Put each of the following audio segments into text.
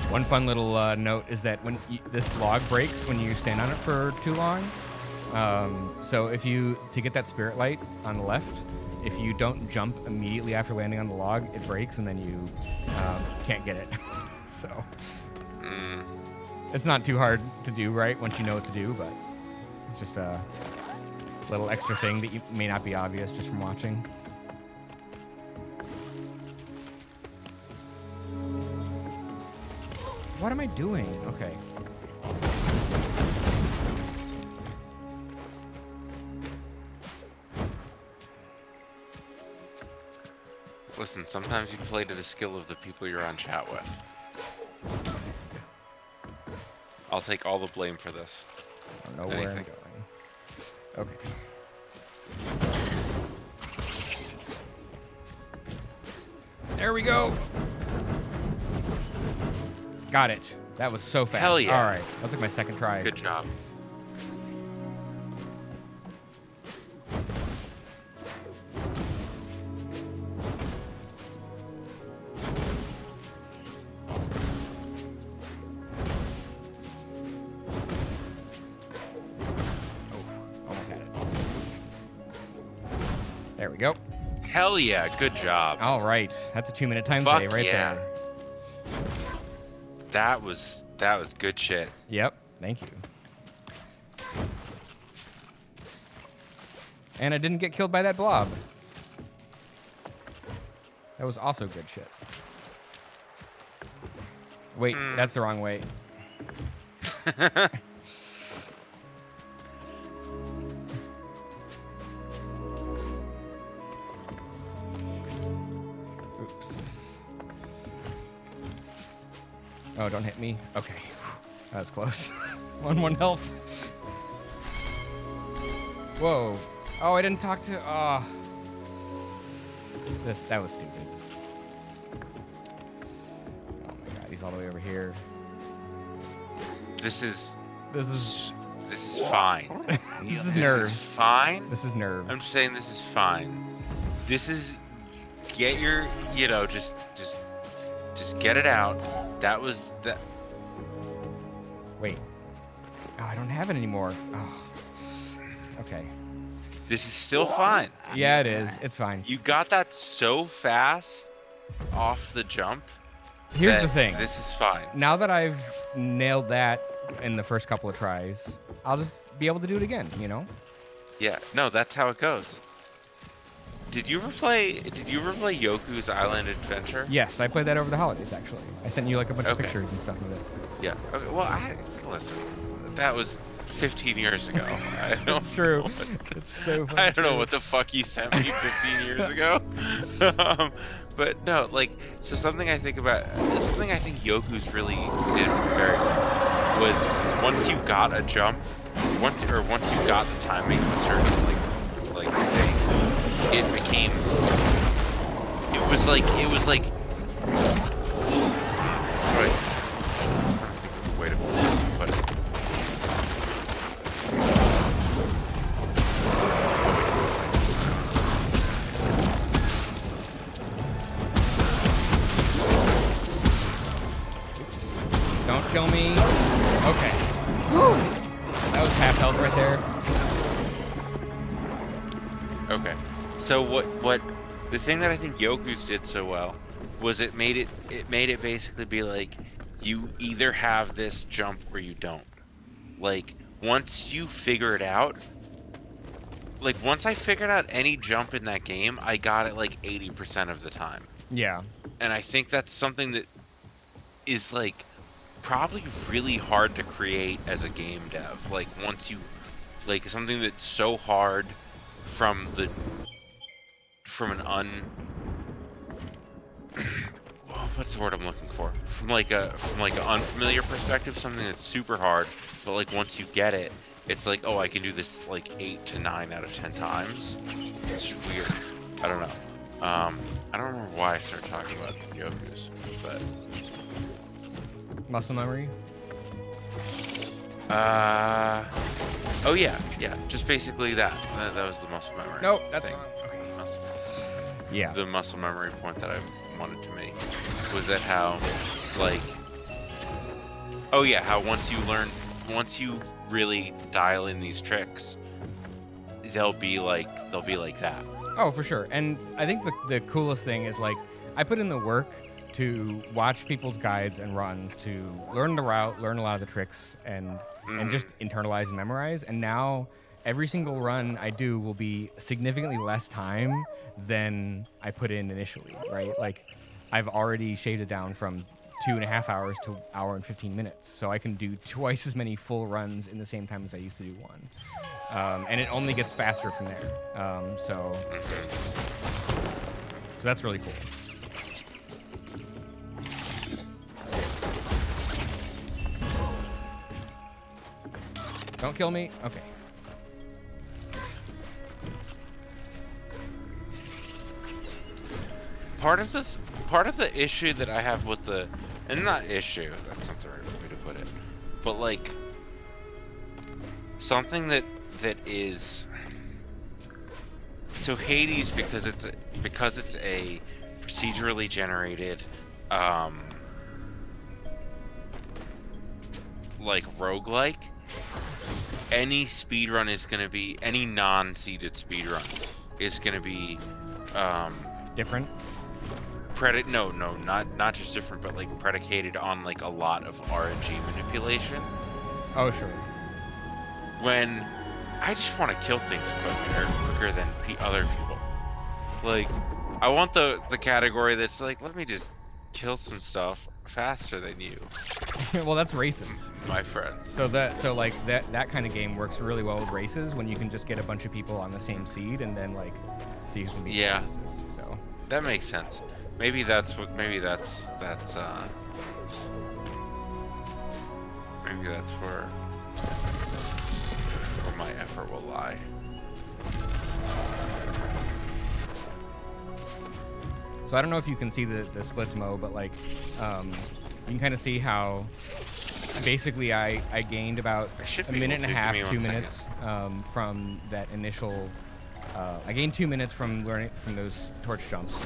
One fun little note is that when this log breaks when you stand on it for too long. So to get that spirit light on the left, if you don't jump immediately after landing on the log, it breaks and then you can't get it. So it's not too hard to do, right? Once you know what to do, but it's just a little extra thing that may not be obvious just from watching. What am I doing? Okay. Listen, sometimes you play to the skill of the people you're on chat with. I'll take all the blame for this. I don't know where I'm going. Okay. There we go. Got it. That was so fast. Hell yeah. All right. That was like my second try. Good job. Almost had it. There we go. Hell yeah. Good job. All right. That's a 2-minute time Fuck save right yeah. there. That was good shit. Yep. Thank you. And I didn't get killed by that blob. That was also good shit. Wait, that's the wrong way. Oops. Oh, don't hit me. Okay. That was close. 1 health. Whoa. Oh, I didn't talk to... That was stupid. Oh my god, he's all the way over here. This is fine. This is nerves. This is fine. This is nerves. I'm just saying this is fine. This is get your, just get it out. That was that. Wait. Oh, I don't have it anymore. Oh. Okay. This is still fine. Yeah, it is. It's fine. You got that so fast off the jump. Here's the thing. This is fine. Now that I've nailed that in the first couple of tries, I'll just be able to do it again, Yeah. No, that's how it goes. Did you ever play Yoku's Island Adventure? Yes, I played that over the holidays, actually. I sent you like a bunch of pictures and stuff of it. Yeah. Okay. Well, listen. That was 15 years ago. That's true. It's so funny. I don't know what the fuck you sent me 15 years ago. But no, something I think Yoku's really did very well was once you got a jump, once you got the timing of a certain thing, it was like wait a minute, but don't kill me. Okay. That was half health right there. okay. So what the thing that I think Yoku's did so well was it made it basically be like you either have this jump or you don't. Like once you figure it out, once I figured out any jump in that game, I got it 80% of the time. Yeah. And I think that's something that is probably really hard to create as a game dev. Once you something that's so hard from an what's the word I'm looking for? From an unfamiliar perspective, something that's super hard, but once you get it, it's oh, I can do this 8 to 9 out of 10 times. It's weird. I don't know. I don't remember why I started talking about Yoku's, but muscle memory. Oh yeah, just basically that was the muscle memory. Nope, that's thing. wrong. Okay. Yeah. The muscle memory point that I wanted to make was that how Oh yeah, how once you really dial in these tricks, they'll be like that. Oh, for sure. And I think the coolest thing is like I put in the work to watch people's guides and runs to learn the route, learn a lot of the tricks, and just internalize and memorize. And now every single run I do will be significantly less time than I put in initially, right? Like I've already shaved it down from 2.5 hours to hour and 15 minutes. So I can do twice as many full runs in the same time as I used to do one. And it only gets faster from there. So that's really cool. Don't kill me. Okay. Part of the issue that I have with and not issue, that's not the right way to put it, but like something that is so Hades, because it's a procedurally generated like roguelike, any speedrun is going to be, any non-seeded speedrun is going to be Different. No, not just different, but like predicated on like a lot of RNG manipulation. Oh, sure. When I just want to kill things quicker than other people. Like, I want the category that's like, let me just kill some stuff faster than you. Well, that's races, my friends. So like that kind of game works really well with races when you can just get a bunch of people on the same seed and then like see who can be the fastest. So that makes sense. Maybe that's where my effort will lie. So I don't know if you can see the splits, Mo, but like you can kind of see how basically I gained about a minute and a half, 2 minutes from that initial. I gained 2 minutes from learning from those torch jumps,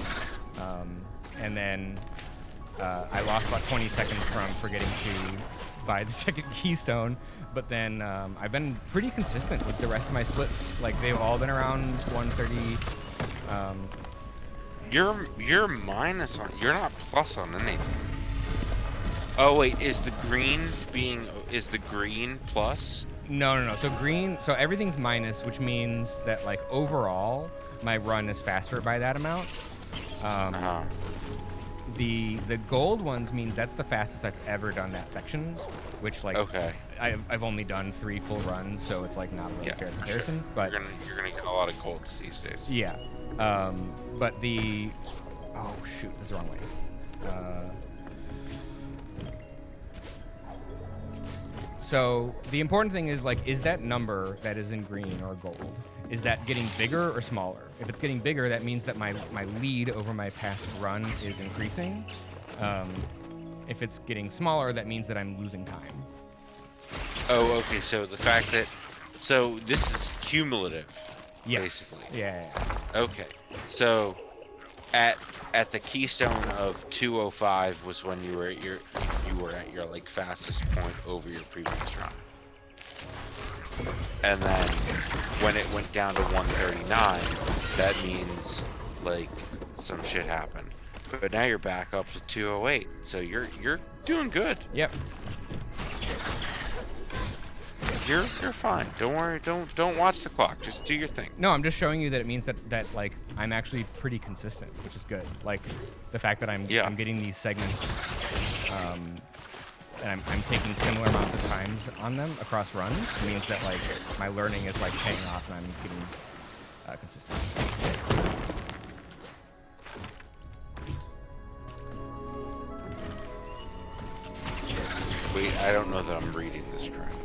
and then I lost about 20 seconds from forgetting to buy the second keystone. But then I've been pretty consistent with the rest of my splits. Like they've all been around 130. You're minus on. You're not plus on anything. Oh wait, is the green plus? No. So green. So everything's minus, which means that like overall, my run is faster by that amount. The gold ones means that's the fastest I've ever done that section, which like I've only done 3 full runs, so it's like not a really fair comparison. Sure. But you're gonna get a lot of golds these days. Yeah. But oh shoot, this is the wrong way. So the important thing is like, is that number that is in green or gold, is that getting bigger or smaller? If it's getting bigger, that means that my lead over my past run is increasing. If it's getting smaller, that means that I'm losing time. Oh, okay. So the fact that, so this is cumulative. Yes. Basically. Yeah. Okay. So at the keystone of 205 was when you were at your like fastest point over your previous run. And then when it went down to 139, that means like some shit happened. But now you're back up to 208. So you're doing good. Yep. You're fine. Don't worry. Don't watch the clock. Just do your thing. No, I'm just showing you that it means that like I'm actually pretty consistent, which is good. Like the fact that I'm getting these segments, and I'm taking similar amounts of times on them across runs means that like my learning is like paying off and I'm getting consistent. Wait, I don't know that I'm reading this correctly.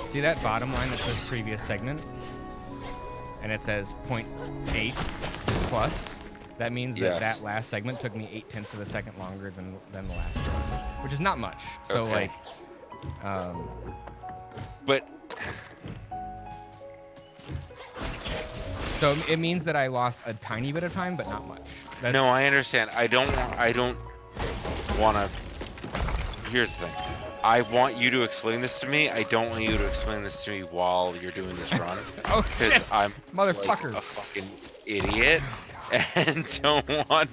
See that bottom line that says previous segment? And it says 0.8 plus? That means that that last segment took me 0.8 of a second longer than the last one, which is not much. So like, but So it means that I lost a tiny bit of time, but not much. No, I understand. I don't want to. Here's the thing. I want you to explain this to me. I don't want you to explain this to me while you're doing this run. Oh, because shit. I'm Motherfucker. like a fucking idiot and don't want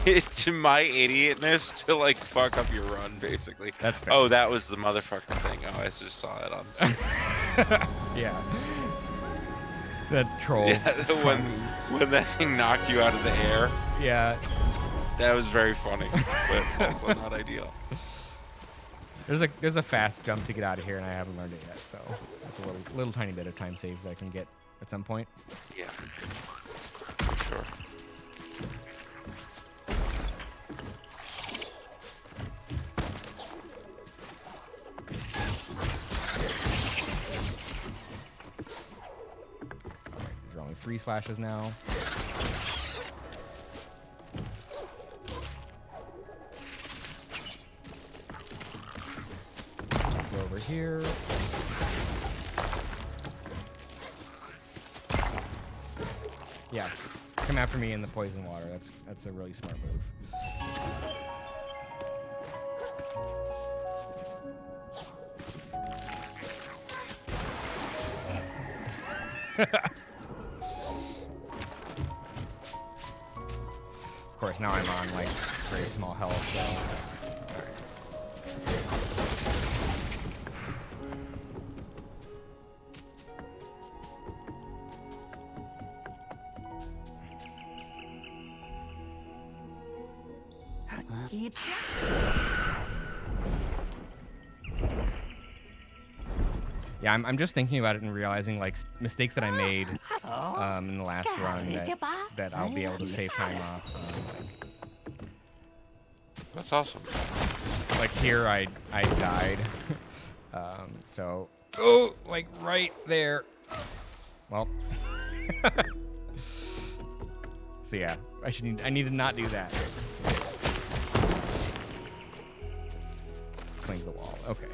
it to my idiotness to like fuck up your run, basically. That's fair. Oh, that was the motherfucker thing. Oh, I just saw it on screen. Yeah. That troll. Yeah, when that thing knocked you out of the air. Yeah. That was very funny, but also not ideal. There's a fast jump to get out of here, and I haven't learned it yet, so that's a little tiny bit of time save that I can get at some point. Yeah. Sure. These are only 3 slashes now. Go over here. Yeah, come after me in the poison water. That's a really smart move. Of course, now I'm on like very small health, so. Yeah, I'm just thinking about it and realizing like mistakes that I made in the last run that I'll be able to save time off. That's awesome. Like here, I died, so oh, like right there. Well, so yeah, I need to not do that. Just cling to the wall. Okay.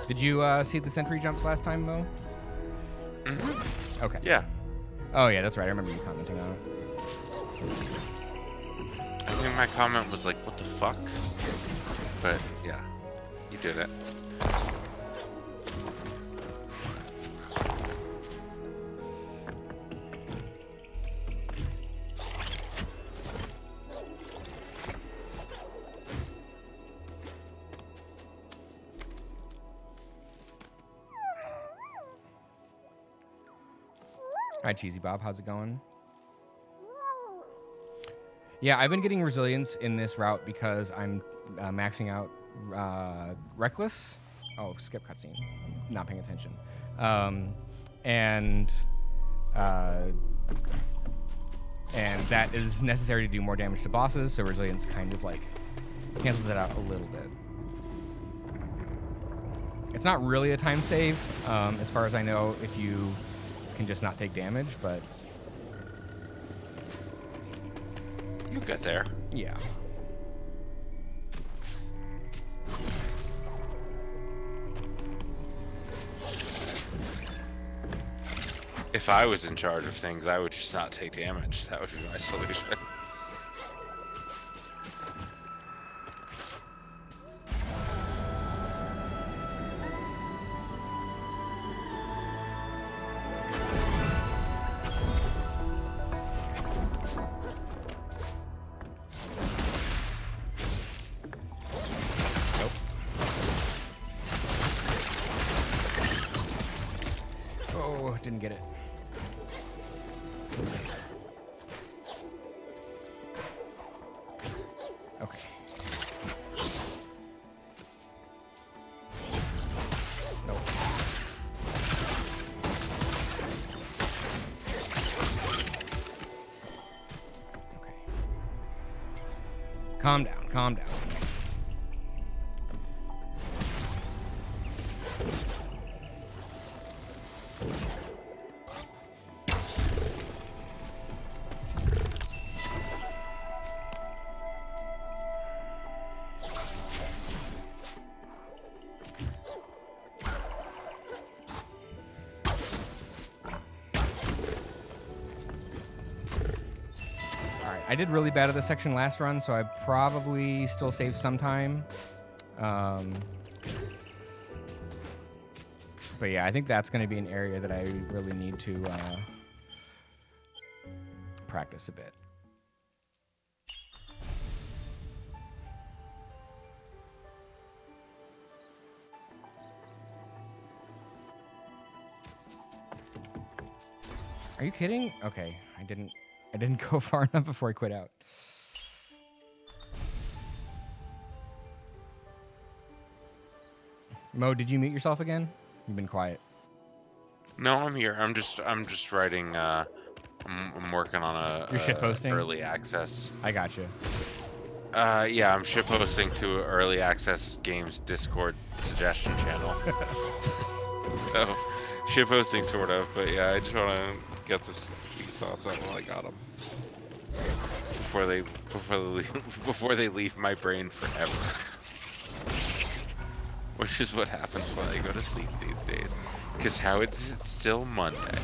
Did you see the sentry jumps last time, Mo? Mm-hmm. Okay. Yeah. Oh yeah, that's right. I remember you commenting on it. I think my comment was like, "What the fuck?" But yeah, you did it. Hi, Cheesy Bob. How's it going? Yeah, I've been getting resilience in this route because I'm maxing out Reckless. Oh, skip cutscene. I'm not paying attention. And that is necessary to do more damage to bosses, so resilience kind of like cancels it out a little bit. It's not really a time save, as far as I know, if you can just not take damage, but You get there. yeah. If I was in charge of things, I would just not take damage. That would be my solution. Nope. Oh, didn't get it. Okay. Nope. Calm down. Calm down. I did really bad at this section last run, so I probably still saved some time. But yeah, I think that's going to be an area that I really need to practice a bit. Are you kidding? Okay, I didn't go far enough before I quit out. Mo, did you mute yourself again? You've been quiet. No, I'm here. I'm just writing. I'm working on a. You're shitposting? Early access. I gotcha. Yeah, I'm shitposting to early access games Discord suggestion channel. So, shitposting sort of, but yeah, I just want to get these thoughts out while I got them before they leave my brain forever. Which is what happens when I go to sleep these days. Because how it's still Monday,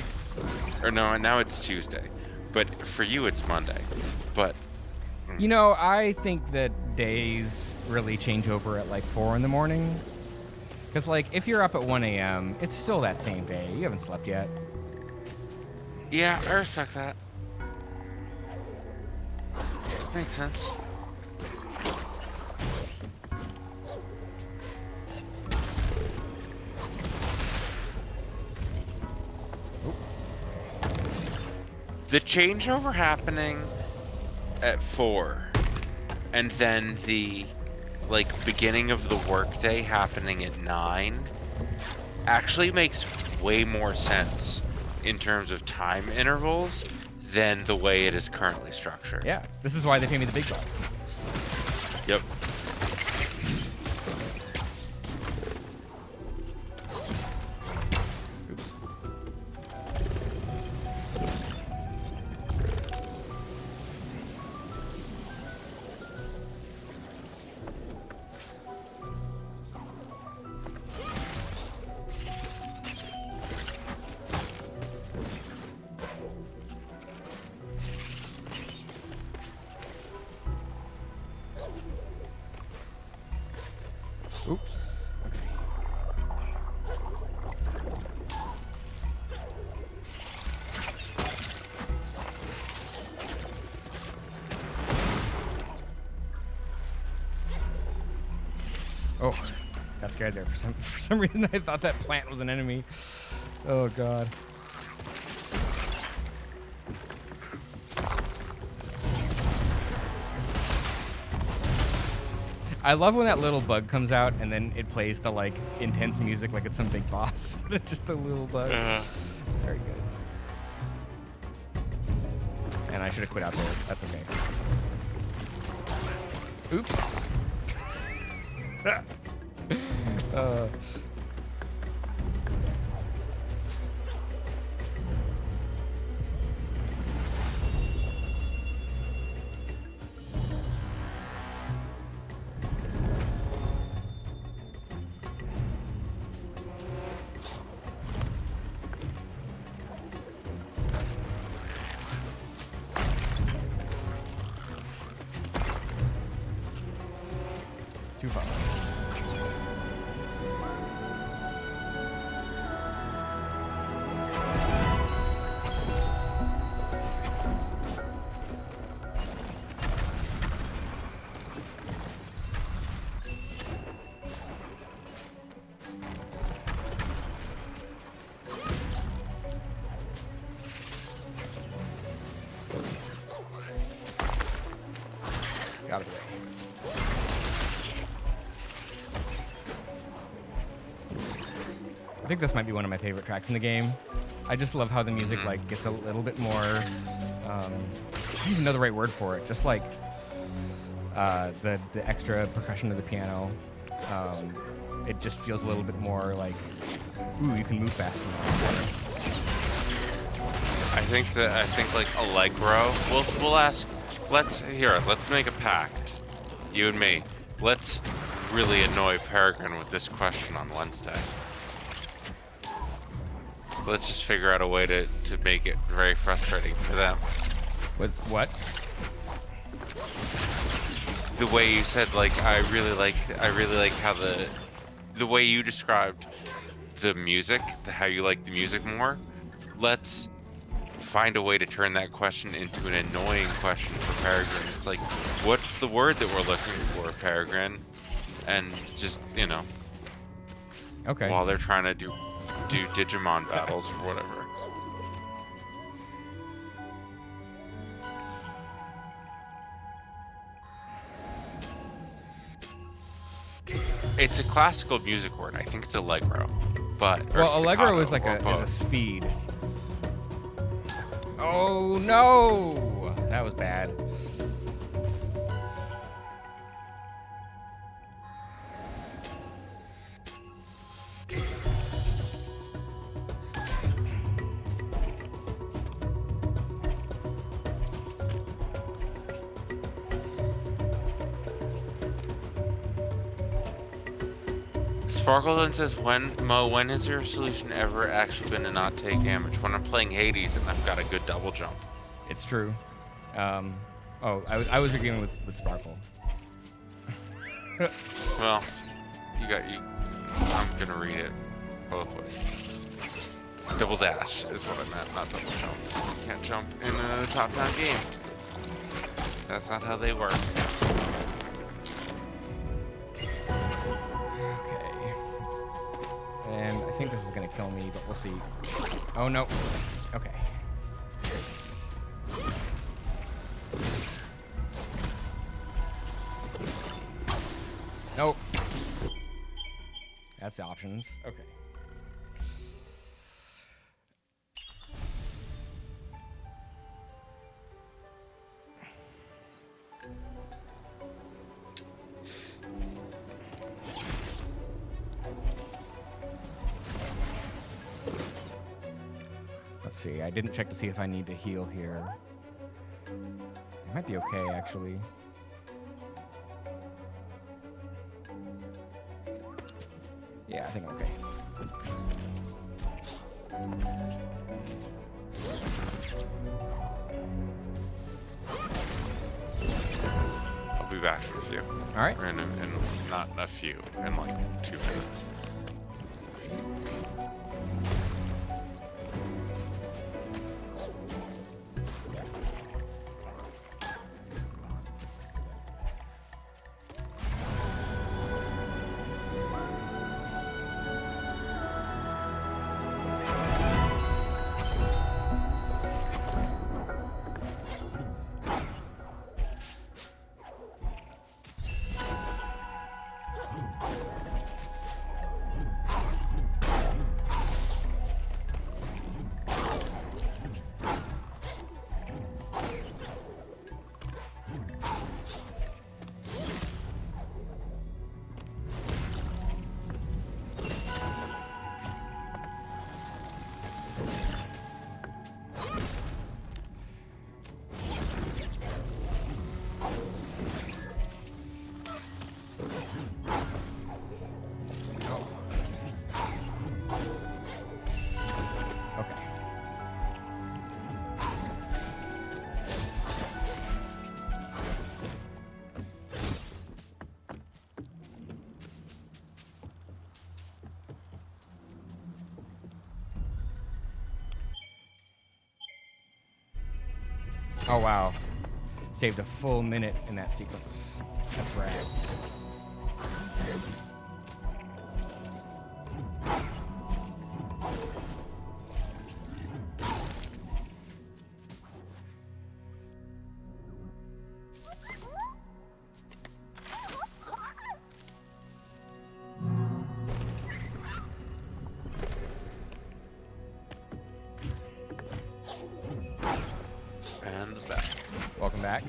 or no, now it's Tuesday, but for you it's Monday. But you know, I think that days really change over at like 4 in the morning. Because like if you're up at 1 a.m., it's still that same day. You haven't slept yet. Yeah, I respect that. Makes sense. The changeover happening at 4, and then the beginning of the workday happening at 9 actually makes way more sense in terms of time intervals than the way it is currently structured. Yeah, this is why they pay me the big bucks. Yep. Oops. Oops. Oh, got scared there for some reason. I thought that plant was an enemy. Oh god. I love when that little bug comes out and then it plays the like intense music like it's some big boss, but it's just a little bug. It's very good. And I should have quit out there. That's okay. Oops. Too far. Got it away. I think this might be one of my favorite tracks in the game. I just love how the music like gets a little bit more. I don't even know the right word for it. Just like The extra percussion of the piano. It just feels a little bit more like, ooh, you can move faster now. I think like Allegro. We'll ask. Let's make a pact. You and me. Let's really annoy Peregrine with this question on Wednesday. Let's just figure out a way to make it very frustrating for them. With what? The way you said, like, I really like how the way you described the music, how you like the music more. Let's find a way to turn that question into an annoying question for Peregrine. It's like, what's the word that we're looking for, Peregrine? And just, you know, okay. While they're trying to do Digimon battles or whatever. It's a classical music word. I think it's Allegro, but well, Allegro is like is a speed. Oh no, that was bad. Sparkleton says, when has your solution ever actually been to not take damage? When I'm playing Hades and I've got a good double jump. It's true. Oh, I was arguing with Sparkle. Well, I'm gonna read it both ways. Double dash is what I meant, not double jump. You can't jump in a top-down game. That's not how they work. And I think this is gonna kill me, but we'll see. Oh no. Okay. Nope. That's the options. Okay. Let's see. I didn't check to see if I need to heal here. It might be okay, actually. Yeah, I think I'm okay. I'll be back with you. All right. Or in not a few, in like 2 minutes. Oh, wow. Saved a full minute in that sequence. That's rad. And back. Welcome back.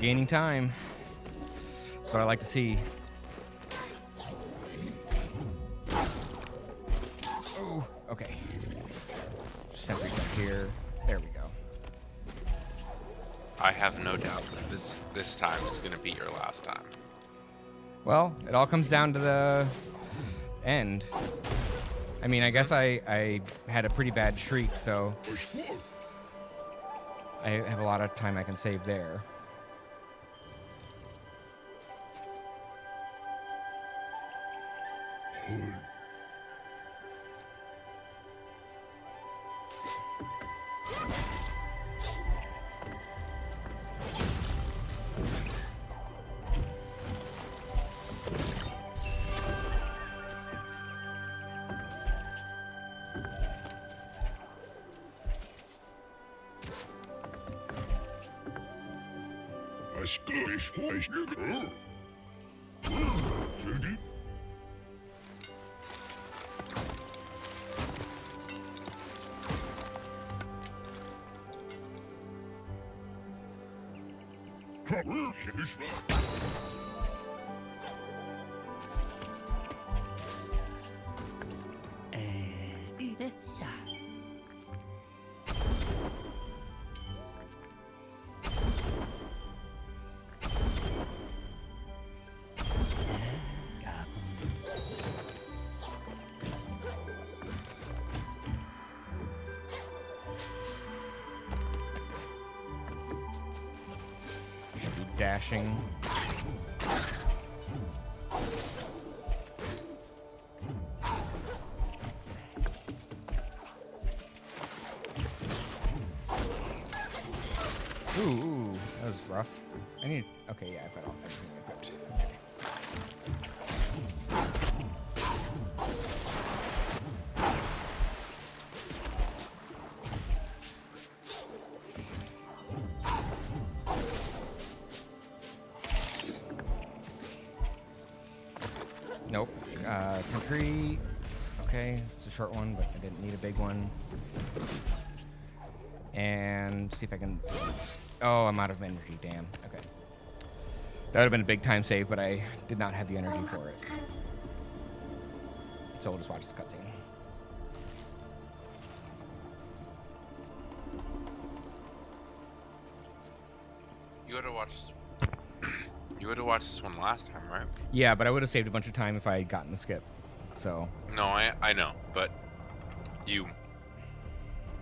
gaining time. That's what I like to see. Oh, okay. Sentry jump here. There we go. I have no doubt that this time is going to be your last time. Well, it all comes down to the end. I mean, I guess I had a pretty bad shriek, so I have a lot of time I can save there. Should be dashing. Ooh, that was rough. I need. Okay, yeah, I've got all everything equipped. Nope. Sentry. Okay, it's a short one, but I didn't need a big one. And see if I can. Oh, I'm out of energy. Damn. Okay. That would have been a big time save, but I did not have the energy for it. So we'll just watch this cutscene. You would have watched. You would have watched this one last time, right? Yeah, but I would have saved a bunch of time if I had gotten the skip. So. No, I know, but you're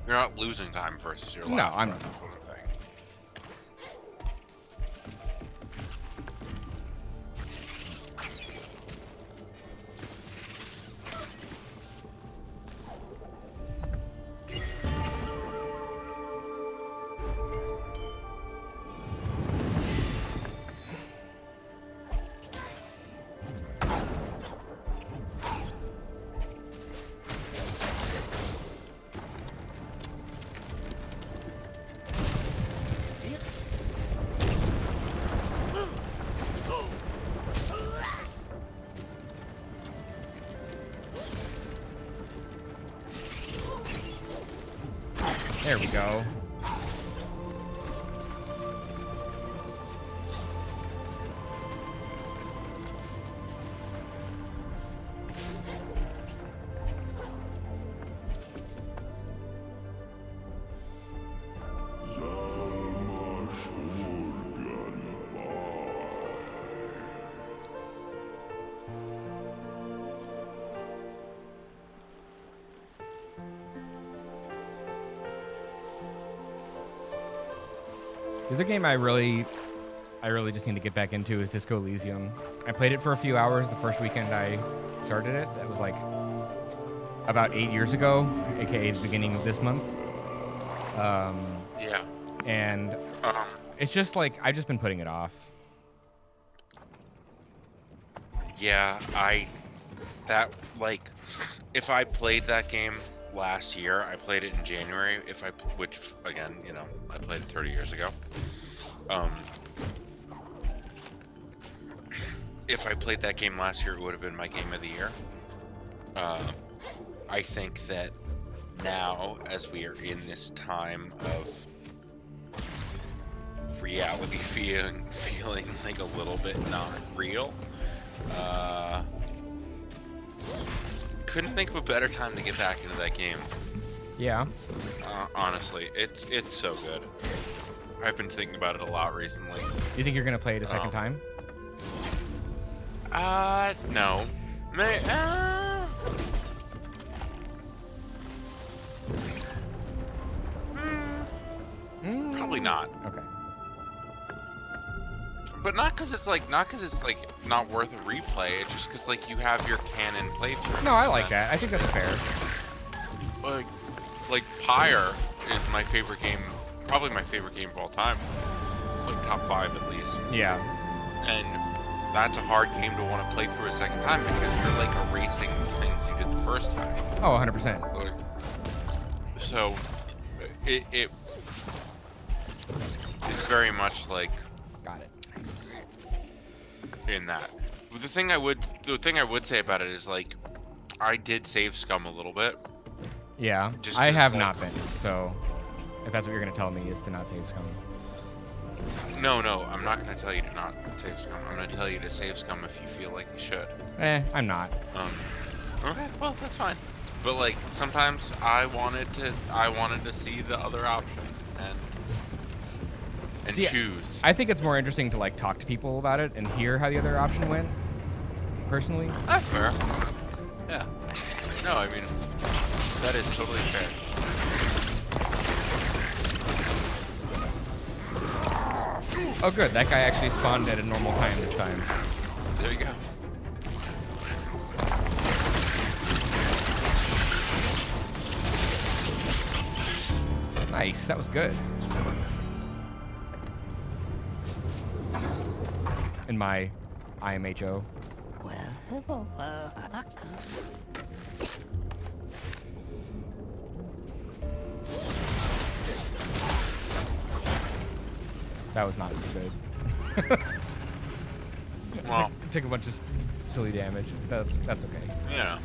not losing time versus your life. No, I'm not. That's what I'm saying. There we go. The other game I really just need to get back into is Disco Elysium. I played it for a few hours the first weekend I started it. That was like about 8 years ago, aka the beginning of this month. Yeah. And it's just like I've just been putting it off. Yeah, if I played that game last year, I played it in January. Which again, you know, I played it 30 years ago. If I played that game last year, it would have been my game of the year. I think that now, as we are in this time of reality feeling like a little bit not real. Couldn't think of a better time to get back into that game. Yeah. Honestly, it's so good. I've been thinking about it a lot recently. You think you're gonna play it a second time? No. Probably not. Okay. But not because it's like not worth a replay. It's just because like you have your canon playthrough. No, I like that. I think that's fair. Like Pyre is my favorite game, probably my favorite game of all time. Like top 5 at least. Yeah. And that's a hard game to want to play through a second time because you're like erasing things you did the first time. Oh, 100%. So it is very much like got it. Nice. In that. The thing I would say about it is like I did save scum a little bit. Yeah, I have not been. So if that's what you're gonna tell me is to not save scum. No, I'm not gonna tell you to not save scum. I'm gonna tell you to save scum if you feel like you should. I'm not. Okay, well that's fine. But like sometimes I wanted to see the other option and choose. I think it's more interesting to like talk to people about it and hear how the other option went. Personally. That's fair. Yeah. No, I mean that is totally fair. Oh good, that guy actually spawned at a normal time this time. There you go. Nice, that was good. In my IMHO. That was not as good. Well, took a bunch of silly damage. That's okay. Yeah.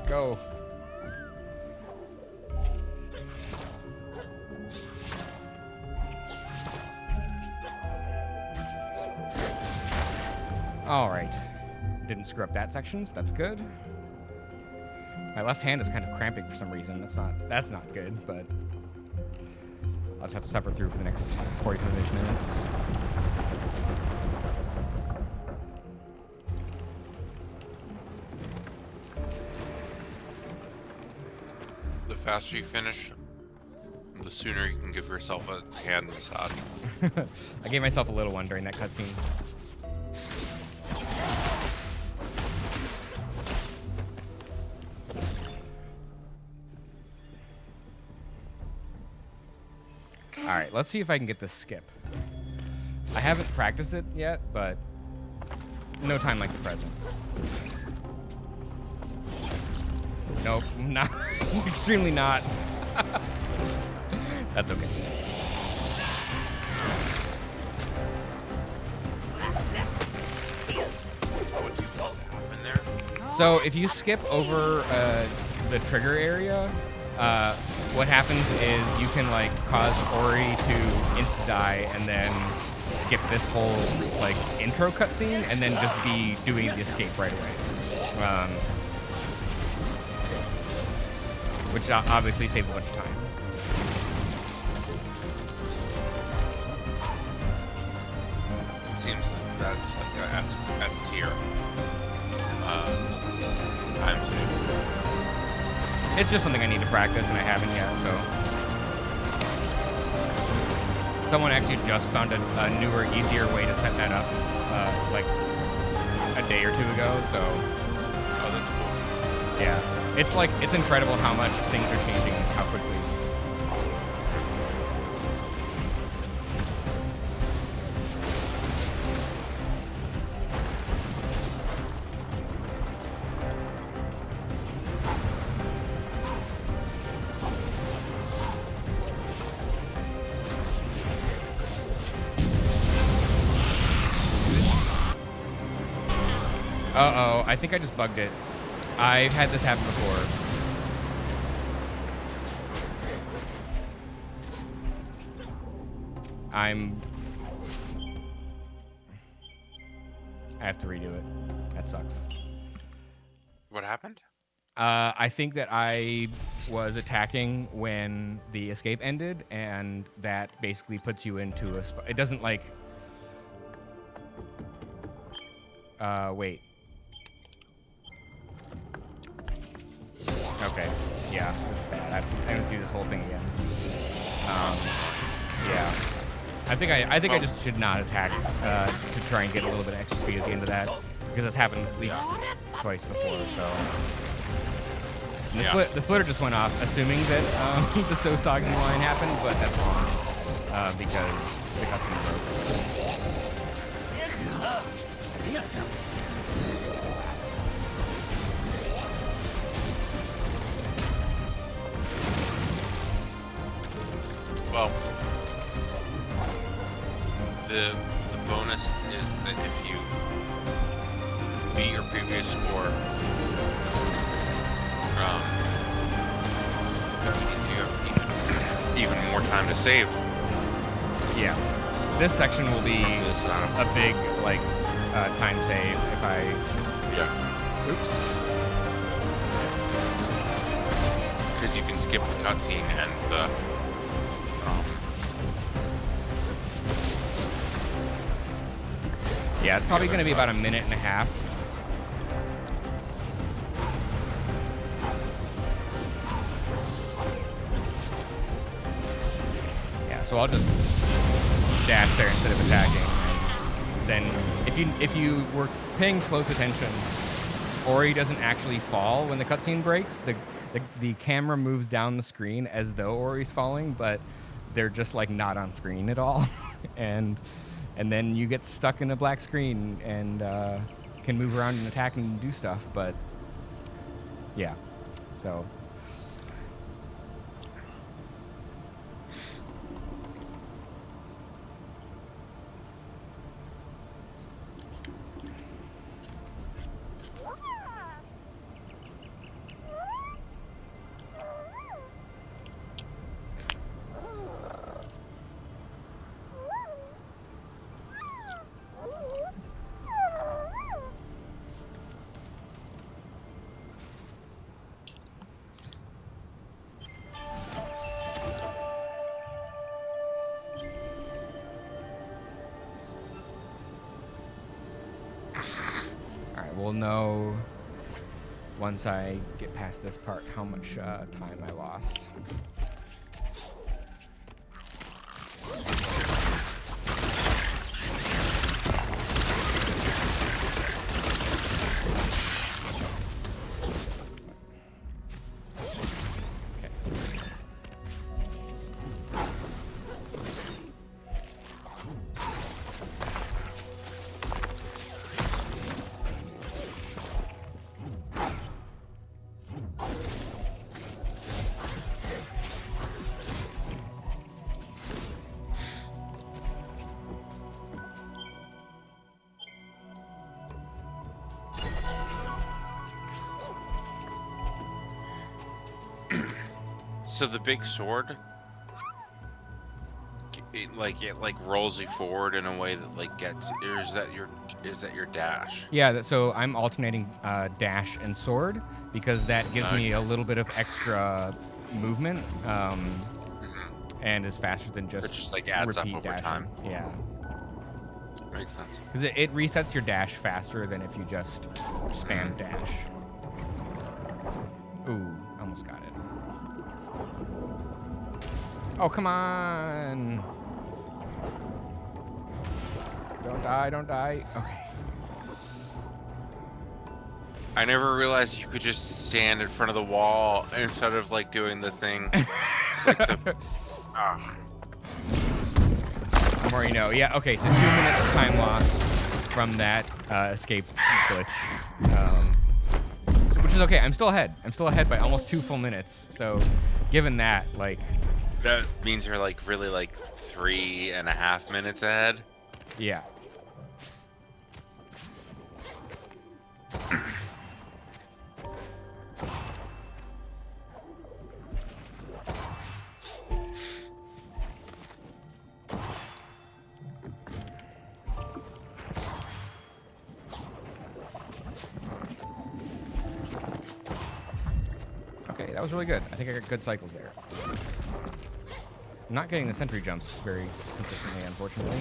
Go. All right. Didn't screw up that section, so that's good. My left hand is kind of cramping for some reason. That's not good, but I'll just have to suffer through for the next 45-ish minutes. The faster you finish, the sooner you can give yourself a hand massage. I gave myself a little one during that cutscene. Alright, let's see if I can get this skip. I haven't practiced it yet, but no time like the present. Nope, not extremely not. That's okay. What do you want to happen there? So if you skip over the trigger area, what happens is you can like cause Ori to insta die and then skip this whole like intro cutscene and then just be doing the escape right away. Which obviously saves a bunch of time. It seems like that's like a S tier. Time save. It's just something I need to practice and I haven't yet, so. Someone actually just found a newer, easier way to set that up, like a day or two ago, so. Oh, that's cool. Yeah. It's incredible how much things are changing, how quickly. Uh-oh, I think I just bugged it. I've had this happen before. I have to redo it. That sucks. What happened? I think that I was attacking when the escape ended, and that basically puts you into a spot. It doesn't like... wait. Okay. Yeah, this is bad. I have to do this whole thing again. Yeah. I think I just should not attack to try and get a little bit of extra speed at the end of that, because that's happened at least twice before. So and the splitter just went off, assuming that the so soggy line happened, but that's wrong because the cutscene broke. Well, the bonus is that if you beat your previous score, means you have even more time to save. Yeah, this section will be a big like time save if I. Yeah. Oops. Because you can skip the cutscene and the. Yeah, it's probably going to be about a minute and a half. Yeah, so I'll just dash there instead of attacking. And then, if you were paying close attention, Ori doesn't actually fall when the cutscene breaks. The camera moves down the screen as though Ori's falling, but they're just like not on screen at all, and then you get stuck in a black screen and can move around and attack and do stuff. But yeah, so. We'll know once I get past this part how much time I lost. So the big sword, it rolls you forward in a way that like gets. Or is that your dash? Yeah, so I'm alternating dash and sword because that gives me a little bit of extra movement, and is faster than just like adds repeat up over dashing. time. Yeah, Makes sense. because it resets your dash faster than if you just spam dash. Ooh, almost got it. Oh, come on! Don't die, don't die. Okay. I never realized you could just stand in front of the wall instead of like doing the thing. The more you know. Yeah, okay, so 2 minutes of time lost from that escape glitch. Which is okay, I'm still ahead. I'm still ahead by almost 2 full minutes. So, given that, like... That means you're like really like 3.5 minutes ahead. Yeah. Okay, that was really good. I think I got good cycles there. I'm not getting the sentry jumps very consistently, unfortunately.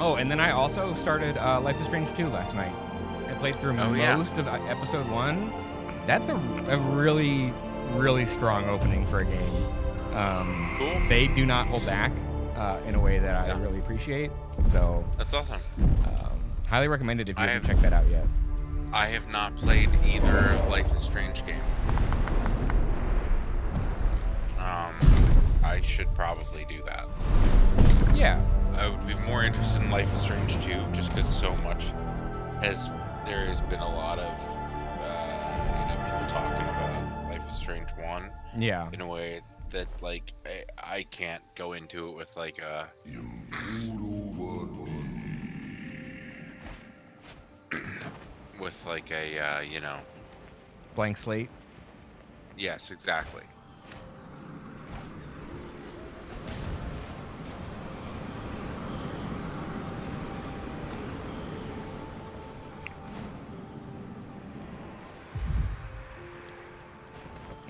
Oh, and then I also started Life is Strange 2 last night. I played through most of episode 1. That's a really, really strong opening for a game. Cool. They do not hold back in a way that I really appreciate. So that's awesome. Highly recommended if you haven't checked that out yet. I have not played either Life is Strange game. I should probably do that. Yeah. I would be more interested in Life is Strange 2, just because so much there has been a lot of people talking about Life is Strange 1. Yeah. In a way that like I can't go into it with like a blank slate. Yes, exactly.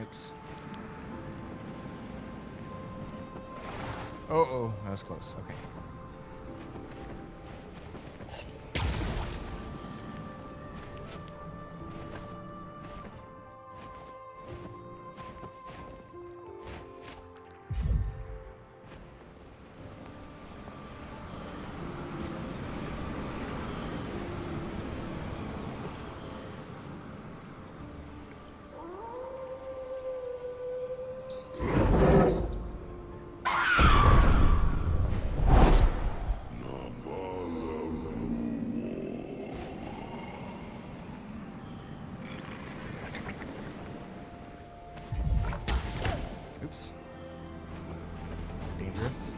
Oops. Oh, that was close. Okay. Oops. Dangerous.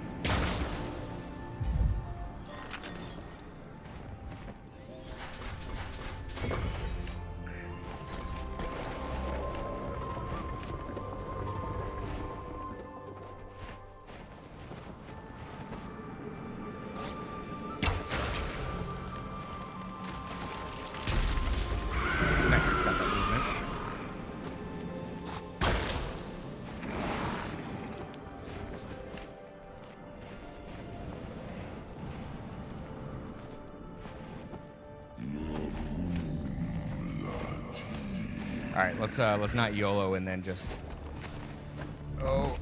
Nice, got that movement. All right, let's not YOLO and then just. Oh.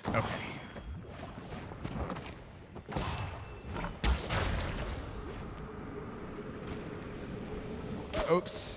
Okay. Oops.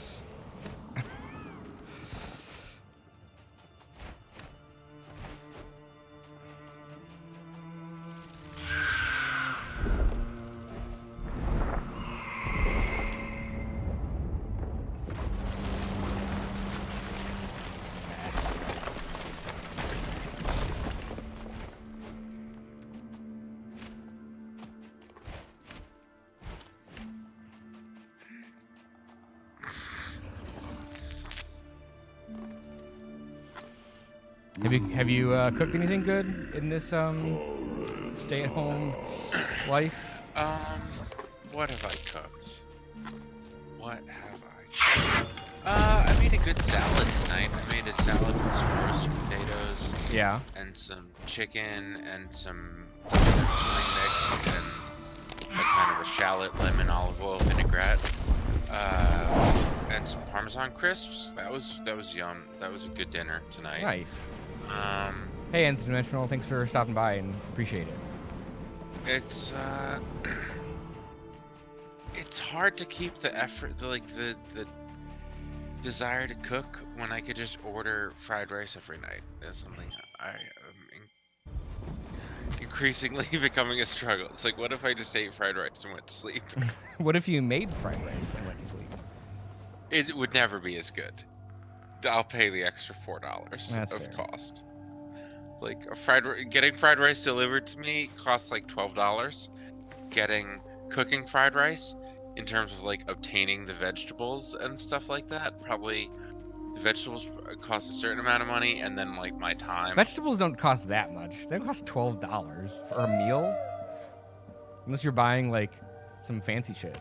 Have you cooked anything good in this stay-at-home life? What have I cooked? I made a good salad tonight. I made a salad with some roasted potatoes. Yeah. And some chicken and some swing mix and a kind of a shallot, lemon, olive oil vinaigrette. And some Parmesan crisps. That was yum. That was a good dinner tonight. Nice. Hey, Interdimensional, thanks for stopping by and appreciate it. It's hard to keep the effort, the desire to cook when I could just order fried rice every night. That's something I am increasingly becoming a struggle. It's like, what if I just ate fried rice and went to sleep? What if you made fried rice and went to sleep? It would never be as good. I'll pay the extra $4 That's of fair. cost. Like getting fried rice delivered to me costs like $12. Cooking fried rice, in terms of like obtaining the vegetables and stuff like that, probably the vegetables cost a certain amount of money, and then like my time. Vegetables don't cost that much. They cost $12 for a meal, unless you're buying like some fancy shit.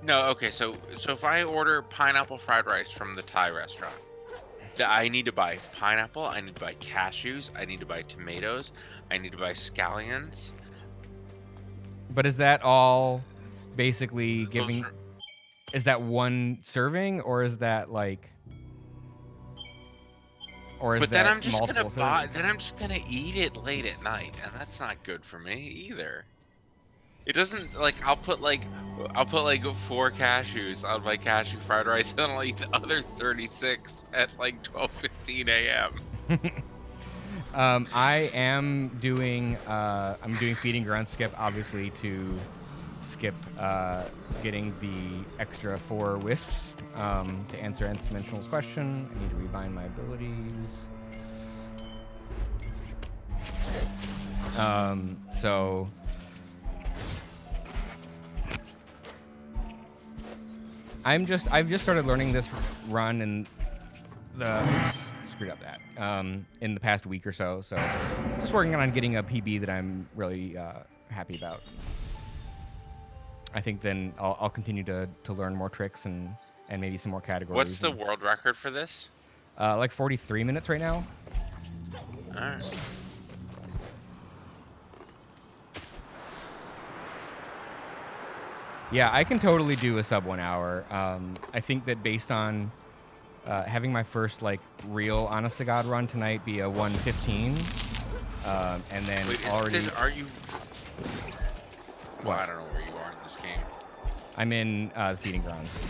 No, okay, so if I order pineapple fried rice from the Thai restaurant, I need to buy pineapple, I need to buy cashews, I need to buy tomatoes, I need to buy scallions. But is that all basically Those giving? are- Is that one serving, or is that like? Or is But that then I'm just multiple gonna buy. servings? Then I'm just gonna eat it late at night, and that's not good for me either. It doesn't like I'll put like 4 cashews on my cashew fried rice, and I'll eat the other 36 at like 12:15 a.m. I am doing I'm doing feeding grunt skip, obviously, to skip getting the extra 4 wisps to answer Nth Dimensional's question. I need to rebind my abilities. So I've just started learning this run and screwed up that in the past week or so. So just working on getting a PB that I'm really happy about. I think then I'll continue to learn more tricks and maybe some more categories. What's the world record for this? Like 43 minutes right now. All right. Yeah, I can totally do a sub 1 hour. I think that based on having my first like real honest to god run tonight be a 1:15, and then Wait, already are you? Well, What? I don't know where you are in this game. I'm in the feeding grounds.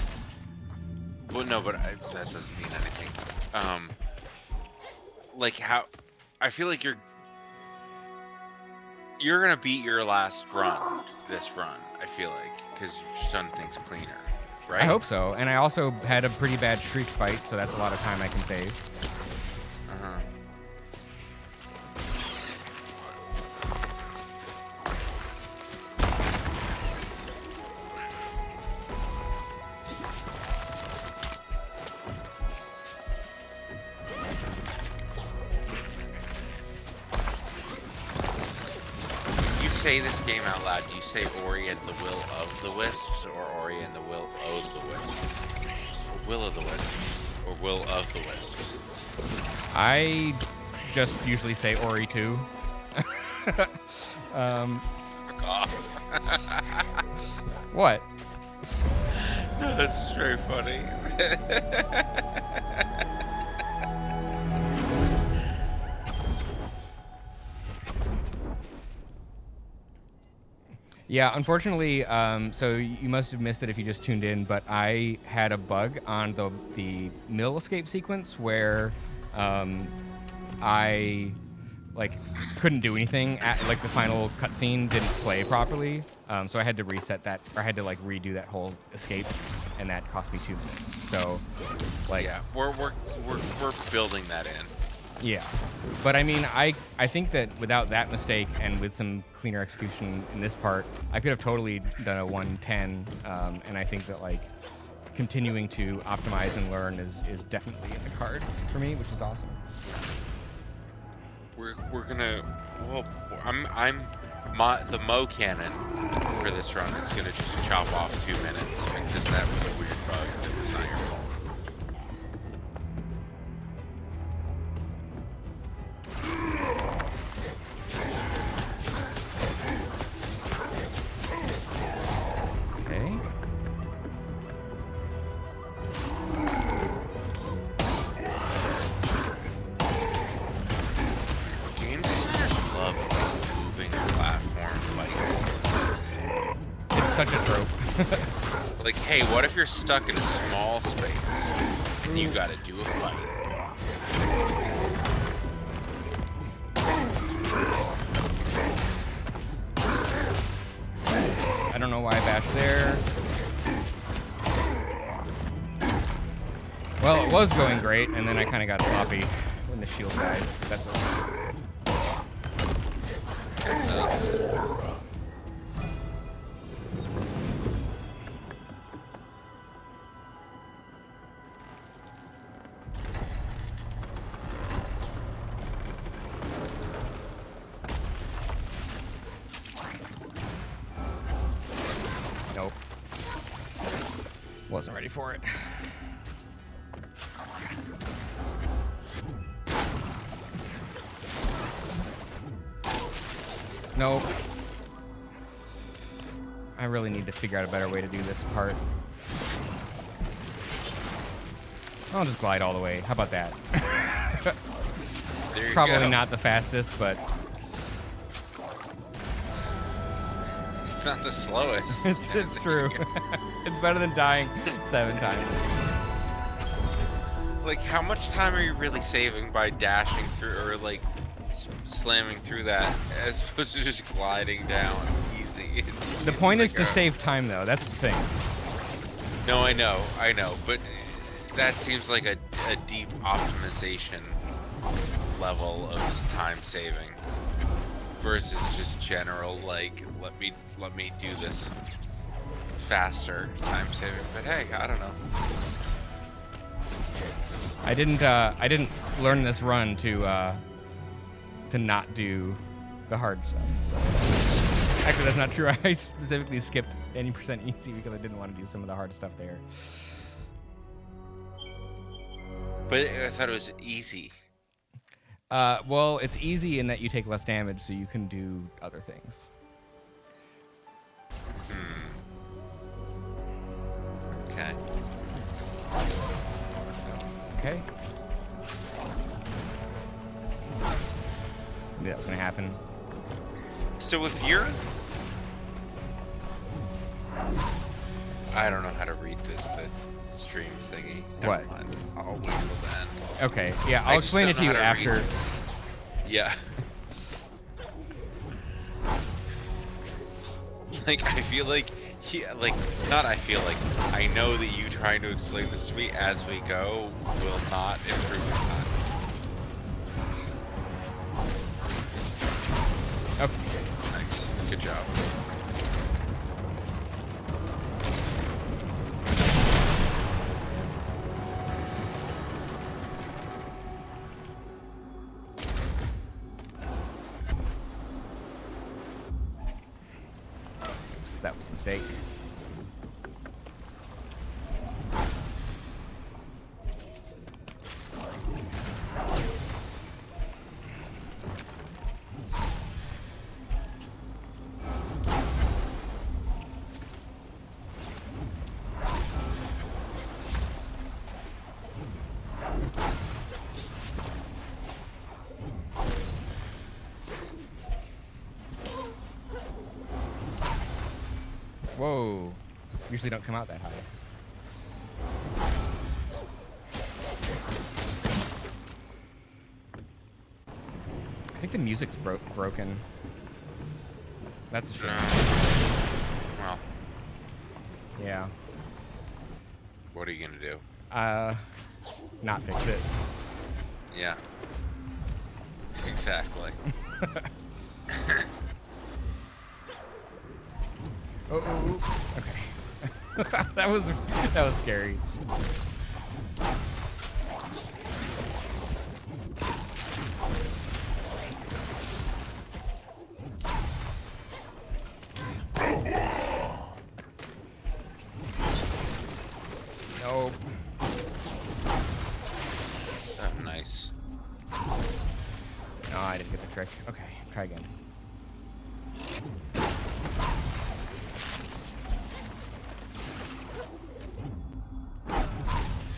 Well, no, but that doesn't mean anything. Like how? I feel like you're gonna beat your last run this run. I feel like because you've just done things cleaner, right? I hope so. And I also had a pretty bad shriek fight, so that's a lot of time I can save. Uh-huh. You say this game out loud. Do you say Ori and the Will of the Wisps, or Ori and the Will of the Wisps? Or Will of the Wisps, or Will of the Wisps? I just usually say Ori 2. Fuck off. What? That's very funny. Yeah, unfortunately, so you must have missed it if you just tuned in, but I had a bug on the mill escape sequence where I like couldn't do anything at like the final cutscene didn't play properly, so I had to reset that, or I had to like redo that whole escape, and that cost me 2 minutes. So like Yeah, we're building that in. yeah, but I mean, I think that without that mistake and with some cleaner execution in this part, I could have totally done a 110, and I think that like continuing to optimize and learn is definitely in the cards for me, which is awesome. We're gonna. Well, the Mo cannon for this run is gonna just chop off 2 minutes because that was a weird bug. It's not your fault. Okay. Game designers love moving platform fights. It's such a trope. Like, hey, what if you're stuck in a small space? and you gotta do a fight. I don't know why I bashed there. Well, it was going great, and then I kind of got sloppy when the shield dies. That's okay. Nope. Wasn't ready for it. Nope. I really need to figure out a better way to do this part. I'll just glide all the way. How about that? There you Probably go. not the fastest, but It's not the slowest. it's true. It's better than dying 7 times. Like, how much time are you really saving by dashing through, or like slamming through that, as opposed to just gliding down easy? The point is to save time, though. That's the thing. No, I know, but that seems like a deep optimization level of time saving versus just general, like, let me do this faster time saving. But hey, I don't know. I didn't learn this run to not do the hard stuff. So. Actually, that's not true. I specifically skipped any percent easy because I didn't want to do some of the hard stuff there. But I thought it was easy. Well, it's easy in that you take less damage, so you can do other things. Okay. Okay. Knew that was gonna happen. So if you're... I don't know how to read the stream thingy. Never What? mind. I'll wait till the end. Okay. Yeah, I I'll just explain it don't to you know how to read after. Yeah. Like, I feel like... I know that you trying to explain this to me as we go will not improve the time. Okay. Nice. Good job. Oops, that was a mistake. Whoa. Usually don't come out that high. I think the music's broken. That's a shame. Well, Yeah. what are you gonna do? Not fix it. Yeah. Exactly. Oh. Okay. that was scary. Nope. Oh, nice. No, I didn't get the trick. Okay, try again.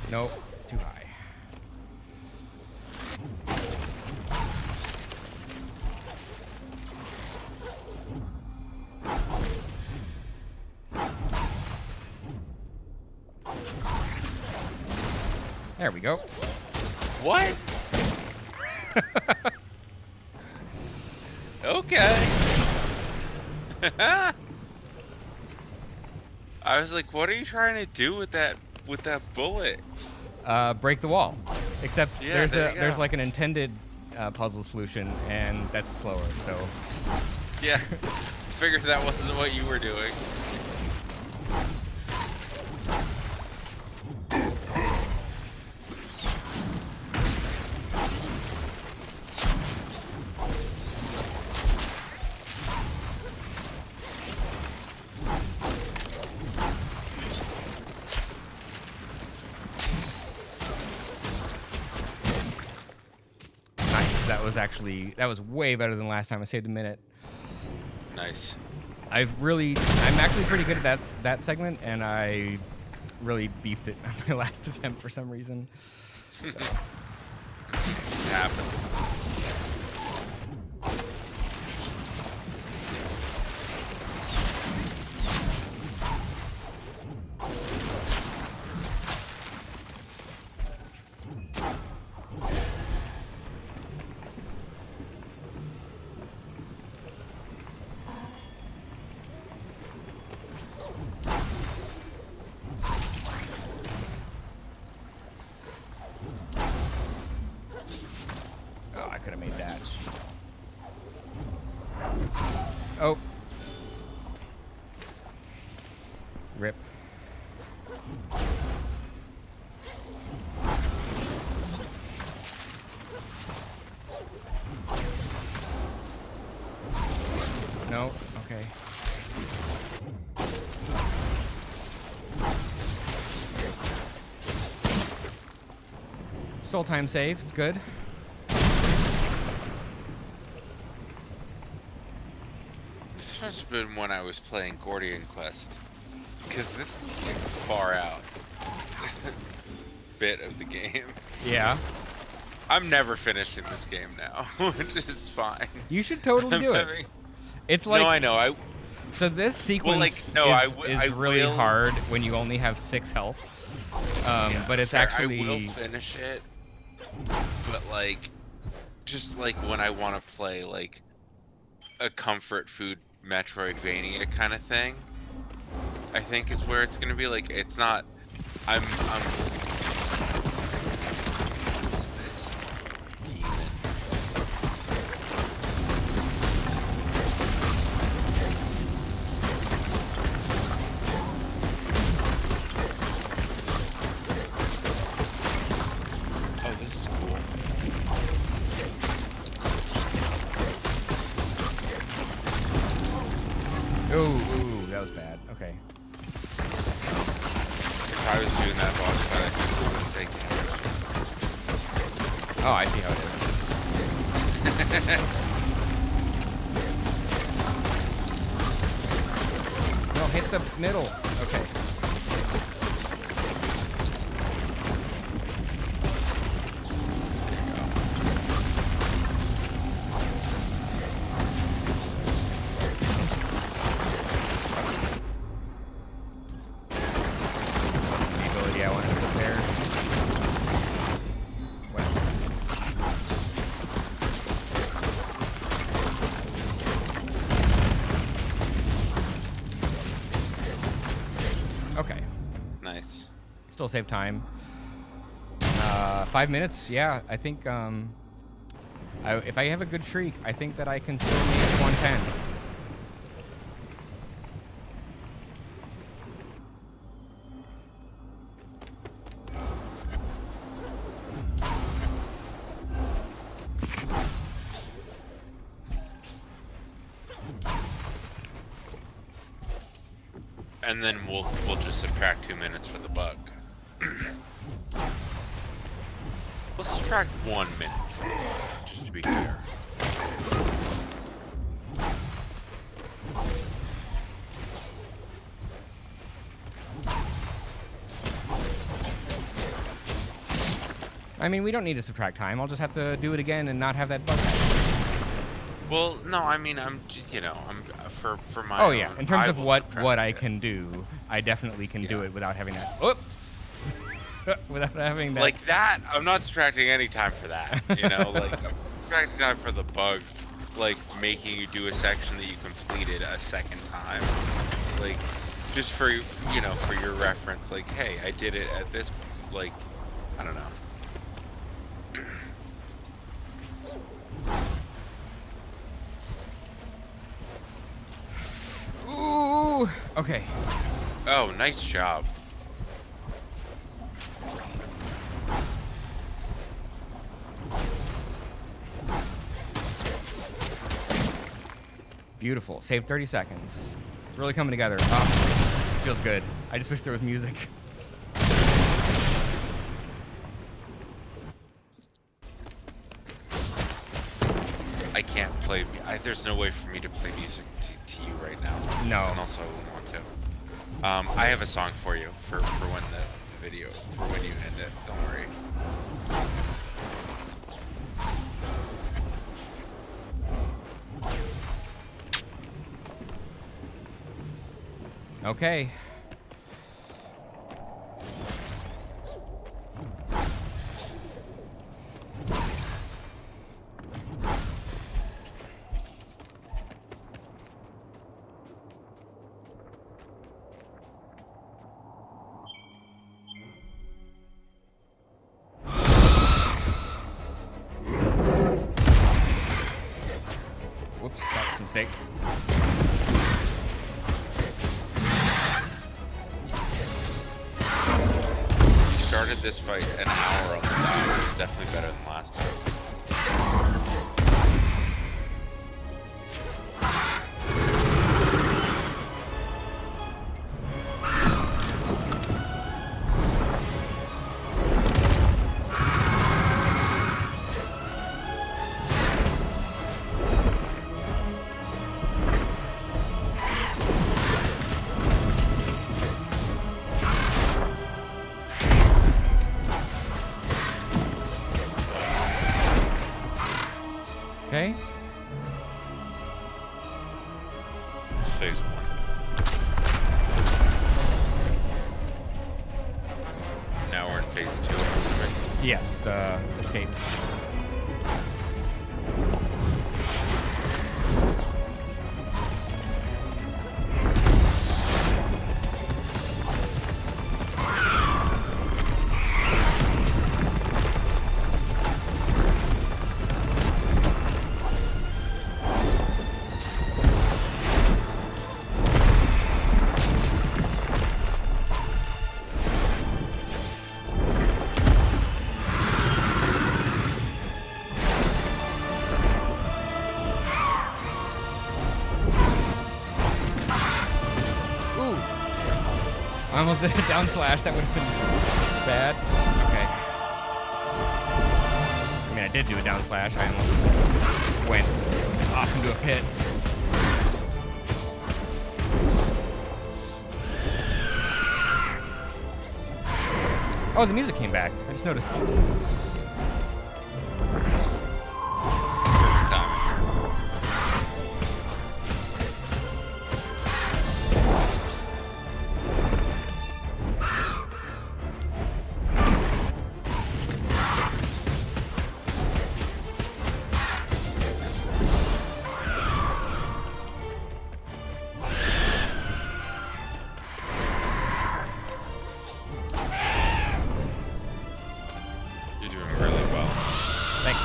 Nope, too high. There we go. What? Okay. I was like, what are you trying to do with that bullet? Break the wall. Except Yeah, there you there's go. like an intended puzzle solution, and that's slower. So Yeah. Figured that wasn't what you were doing. nice. That was way better than last time. I saved a minute. Nice. I'm actually pretty good at that segment, and I really beefed it on my last attempt for some reason. So. It happened. Oh, I could have made that. Oh. Rip. No. Okay. Still time save. It's good. This must have been when I was playing Gordian Quest. Because this is like far out bit of the game. Yeah. I'm never finishing this game now, which is fine. You should totally do it. It's like no, I know. So this sequence is really will, hard when you only have 6 health. Yeah, but it's fair. actually... I will finish it, but like, just like when I want to play like a comfort food Metroidvania kind of thing, I think is where it's gonna be. Like, it's not. I'm. This demon. Oh, this is cool. Ooh, that was bad. Okay. If I was doing that boss fight, I still wouldn't take damage. Oh, I see how it is. No, hit the middle. Okay. Okay. Nice. Still save time. 5 minutes. Yeah, I think if I have a good streak, I think that I can still make 110. And then we'll just subtract 2 minutes for the bug. We'll subtract 1 minute for the bug, just to be fair. I mean, we don't need to subtract time. I'll just have to do it again and not have that bug happen. Well, no, I mean, I'm for my Oh yeah, own, in terms I of will what subtract I it. can do, I definitely can do Yeah. it without having that. Oops. without having that. Like that, I'm not subtracting any time for that. You know, like I'm subtracting time for the bug, like making you do a section that you completed a second time. Like, just for for your reference. Like, hey, I did it at this. Like, I don't know. Ooh. Okay. Oh, nice job. Beautiful. Save 30 seconds. It's really coming together. Oh, this feels good. I just wish there was music. I can't play. There's no way for me to play music to you right now. No. And also, I wouldn't want to. I have a song for you for when the video, for when you end it. Don't worry. Okay. Whoops, that was a mistake. You started this fight an hour on the dot. It's definitely better than last time. Okay. Phase 1. Now we're in phase 2, I'm assuming. Yes, the escape. I almost did a down slash. That would have been bad. Okay. I mean, I did do a down slash. I almost went off into a pit. Oh, the music came back. I just noticed. You're doing really well. Thanks.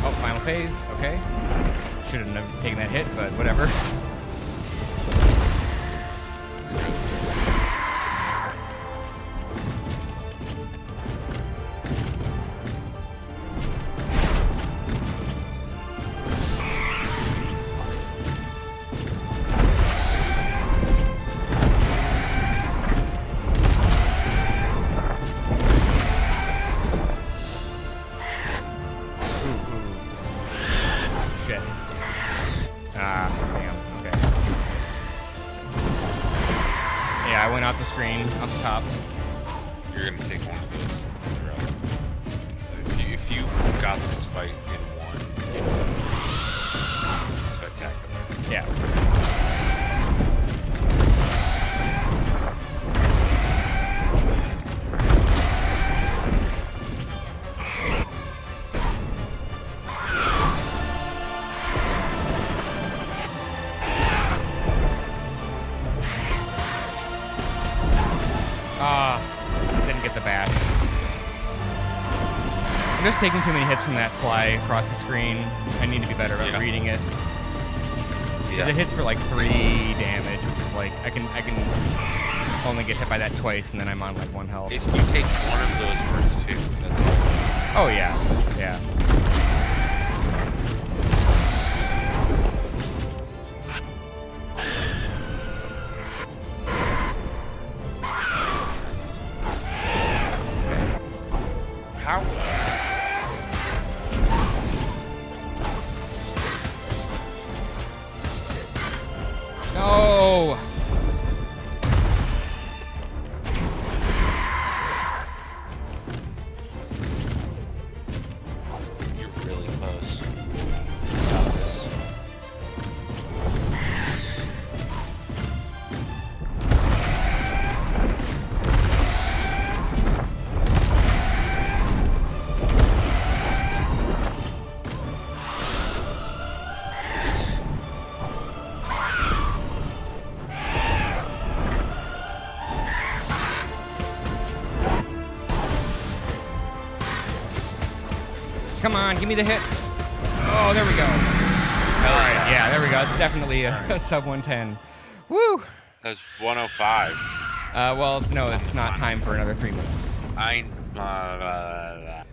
Oh, final phase. Okay. Should have never taken that hit, but whatever. Shit. Ah, damn. Okay. Yeah, I went off the screen, off the top. You're gonna take one of those. if you got this fight in one, it would be spectacular. Yeah. Didn't get the bash. I'm just taking too many hits from that fly across the screen. I need to be better at reading it. Because it hits for like 3 damage, which is like I can only get hit by that twice, and then I'm on like 1 health. If you take one of those first 2, that's all. Oh yeah, yeah. How? No. You're really close. Got this. Come on, give me the hits. Oh, there we go. All right, yeah, there we go. It's definitely a sub 110. Woo! That's 105. Well, it's not time for another 3 minutes.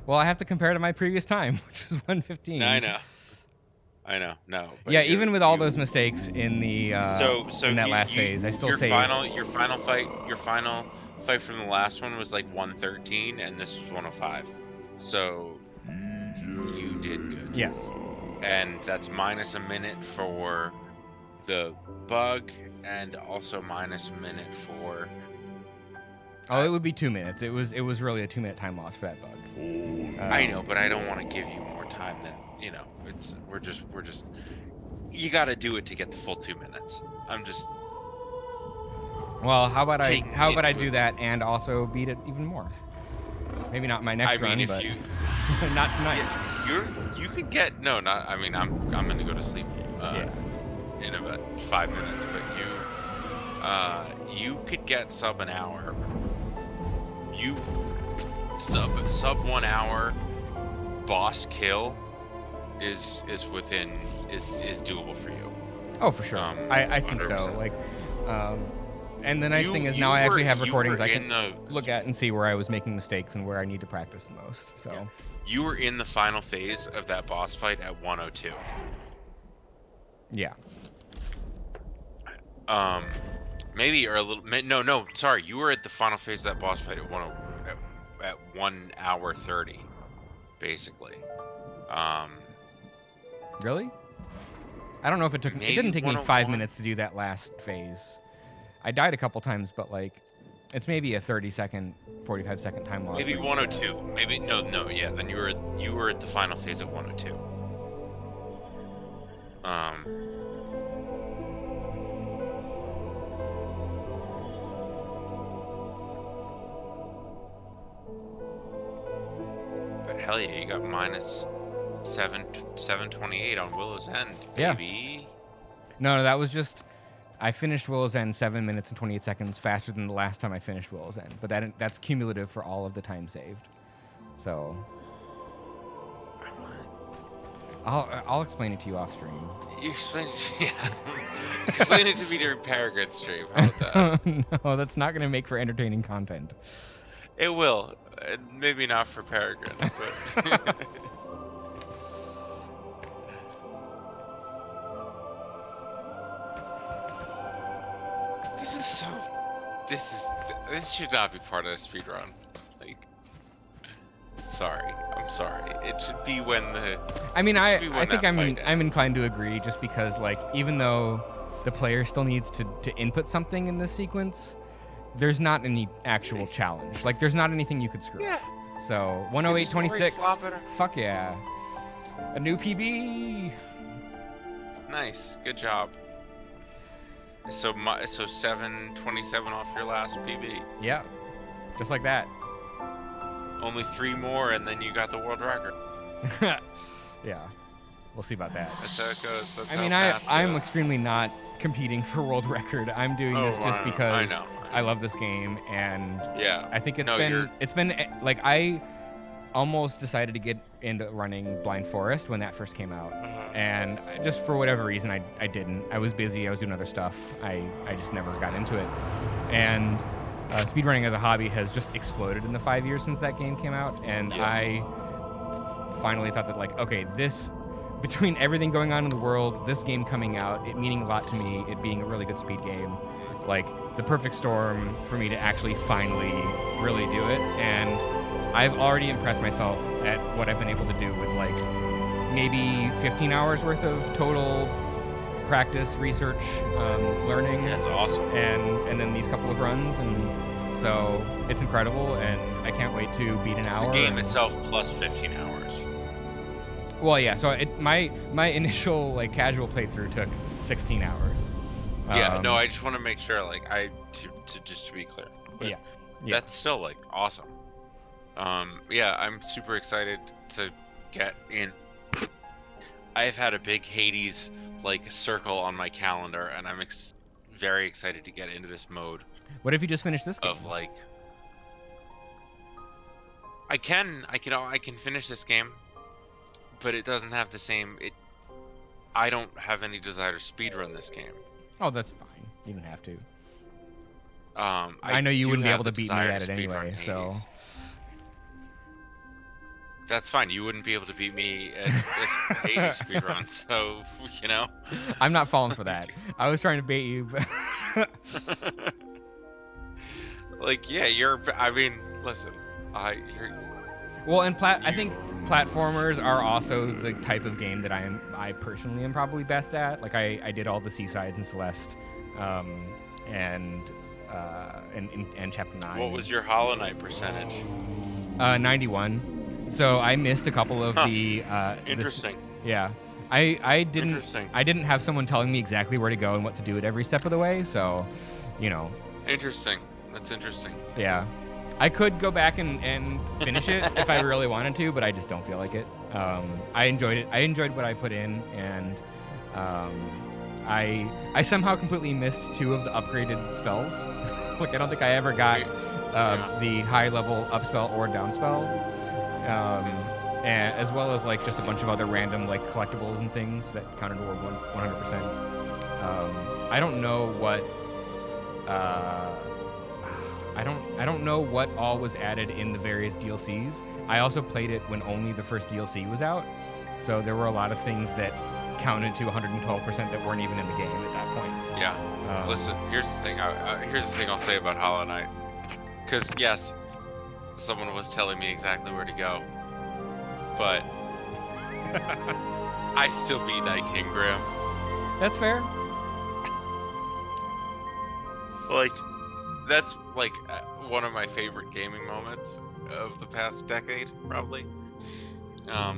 Well, I have to compare to my previous time, which was 115. I know. No. But Yeah, even with all those mistakes in the in that last phase, I still saved. Your final fight from the last one was like 113, and this was 105. So you did good. Yes. And that's minus a minute for the bug, and also minus a minute for. Oh, it would be 2 minutes. It was really a 2-minute time loss for that bug. I know, but I don't want to give you more time than we're just. You got to do it to get the full 2 minutes. I'm just. Well, how about I do that and also beat it even more? Maybe not my next run, but not tonight. You could get I'm gonna go to sleep in about 5 minutes, but you could get sub an hour. You sub 1 hour boss kill is doable for you. Oh, for sure. I think 100%. So. Like, and the nice thing is now I actually have recordings I can look at and see where I was making mistakes and where I need to practice the most. So you were in the final phase of that boss fight at 102. Yeah. Maybe or a little. No. Sorry, you were at the final phase of that boss fight at 1 hour 30, basically. Really? I don't know if it took. It didn't take me 5 minutes to do that last phase. I died a couple times, but like, it's maybe a 30-second, 45-second time loss. Maybe 102. Maybe no. Yeah, then you were at the final phase at 102. But hell yeah, you got minus 728 on Willow's End, baby. Yeah. No, that was just. I finished Willow's End 7 minutes and 28 seconds faster than the last time I finished Willow's End, but that's cumulative for all of the time saved. So I'll explain it to you off stream. You explain it, explain it to me during Paragon stream. How about that? No, that's not going to make for entertaining content. It will, maybe not for Paragon, but. This should not be part of a speedrun. Like, I'm sorry. It should be when the. I mean, I think I'm inclined to agree, just because like even though the player still needs to input something in this sequence, there's not any actual challenge. Like there's not anything you could screw up. So 108.26. flop it. Fuck yeah. A new PB. Nice, good job. So 727 off your last PB. Yeah, just like that. Only 3 more, and then you got the world record. Yeah, we'll see about that. That's how it goes. That's I how mean, math I'm goes. extremely not competing for world record. I'm doing this just because I love this game, and Yeah. I think No, it's been like I almost decided to get into running Blind Forest when that first came out, and just for whatever reason I didn't. I was busy. I was doing other stuff. I just never got into it, and speedrunning as a hobby has just exploded in the 5 years since that game came out, and I finally thought that, like, okay, this, between everything going on in the world, this game coming out, it meaning a lot to me, it being a really good speed game, like the perfect storm for me to actually finally really do it. And I've already impressed myself at what I've been able to do with like maybe 15 hours worth of total practice, research, learning. That's awesome. And then these couple of runs, and so it's incredible, and I can't wait to beat an hour. The game itself plus 15 hours. Well, yeah. So my initial like casual playthrough took 16 hours. Yeah. No, I just want to make sure, like, just to be clear. But Yeah. that's still like awesome. Yeah, I'm super excited to get in. I've had a big Hades like circle on my calendar, and I'm very excited to get into this mode. What if you just finish this game? Of like, I can finish this game, but it doesn't have the same. I don't have any desire to speedrun this game. Oh, that's fine. You don't have to. I know you do wouldn't be have able to the beat me desire at to it anyway, speedrun so. Hades. That's fine. You wouldn't be able to beat me at this Hades speedrun, so you know. I'm not falling for that. I was trying to bait you, but like, yeah, I mean, listen, you're. Well, and I think platformers are also the type of game that I personally am probably best at. Like I did all the Seasides in Celeste, and Chapter 9. What was your Hollow Knight percentage? 91. So I missed a couple of the. Interesting. Yeah, I didn't. Interesting. I didn't have someone telling me exactly where to go and what to do at every step of the way. So, you know. Interesting. That's interesting. Yeah. I could go back and finish it if I really wanted to, but I just don't feel like it. I enjoyed it. I enjoyed what I put in, and I somehow completely missed 2 of the upgraded spells. Like, I don't think I ever got the high level up spell or down spell, and as well as like just a bunch of other random like collectibles and things that counted toward 100%. I don't know what. I don't know what all was added in the various DLCs. I also played it when only the first DLC was out, so there were a lot of things that counted to 112% that weren't even in the game at that point. Yeah. Listen, here's the thing. Here's the thing I'll say about Hollow Knight. Because yes, someone was telling me exactly where to go, but I still beat Night King Grim. That's fair. Like, that's like one of my favorite gaming moments of the past decade, probably. I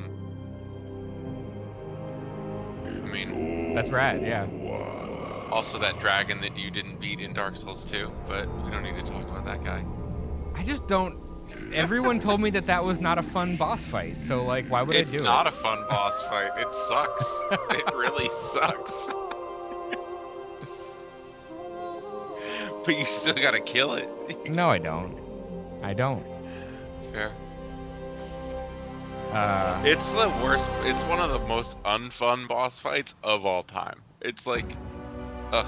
mean, that's rad. Yeah. Also, that dragon that you didn't beat in Dark Souls 2, but we don't need to talk about that guy. I just don't. Everyone told me that was not a fun boss fight, so like, why would I do it? It's not a fun boss fight. It sucks. It really sucks. But you still gotta kill it. No, I don't. I don't. Fair. It's the worst. It's one of the most unfun boss fights of all time. It's like, it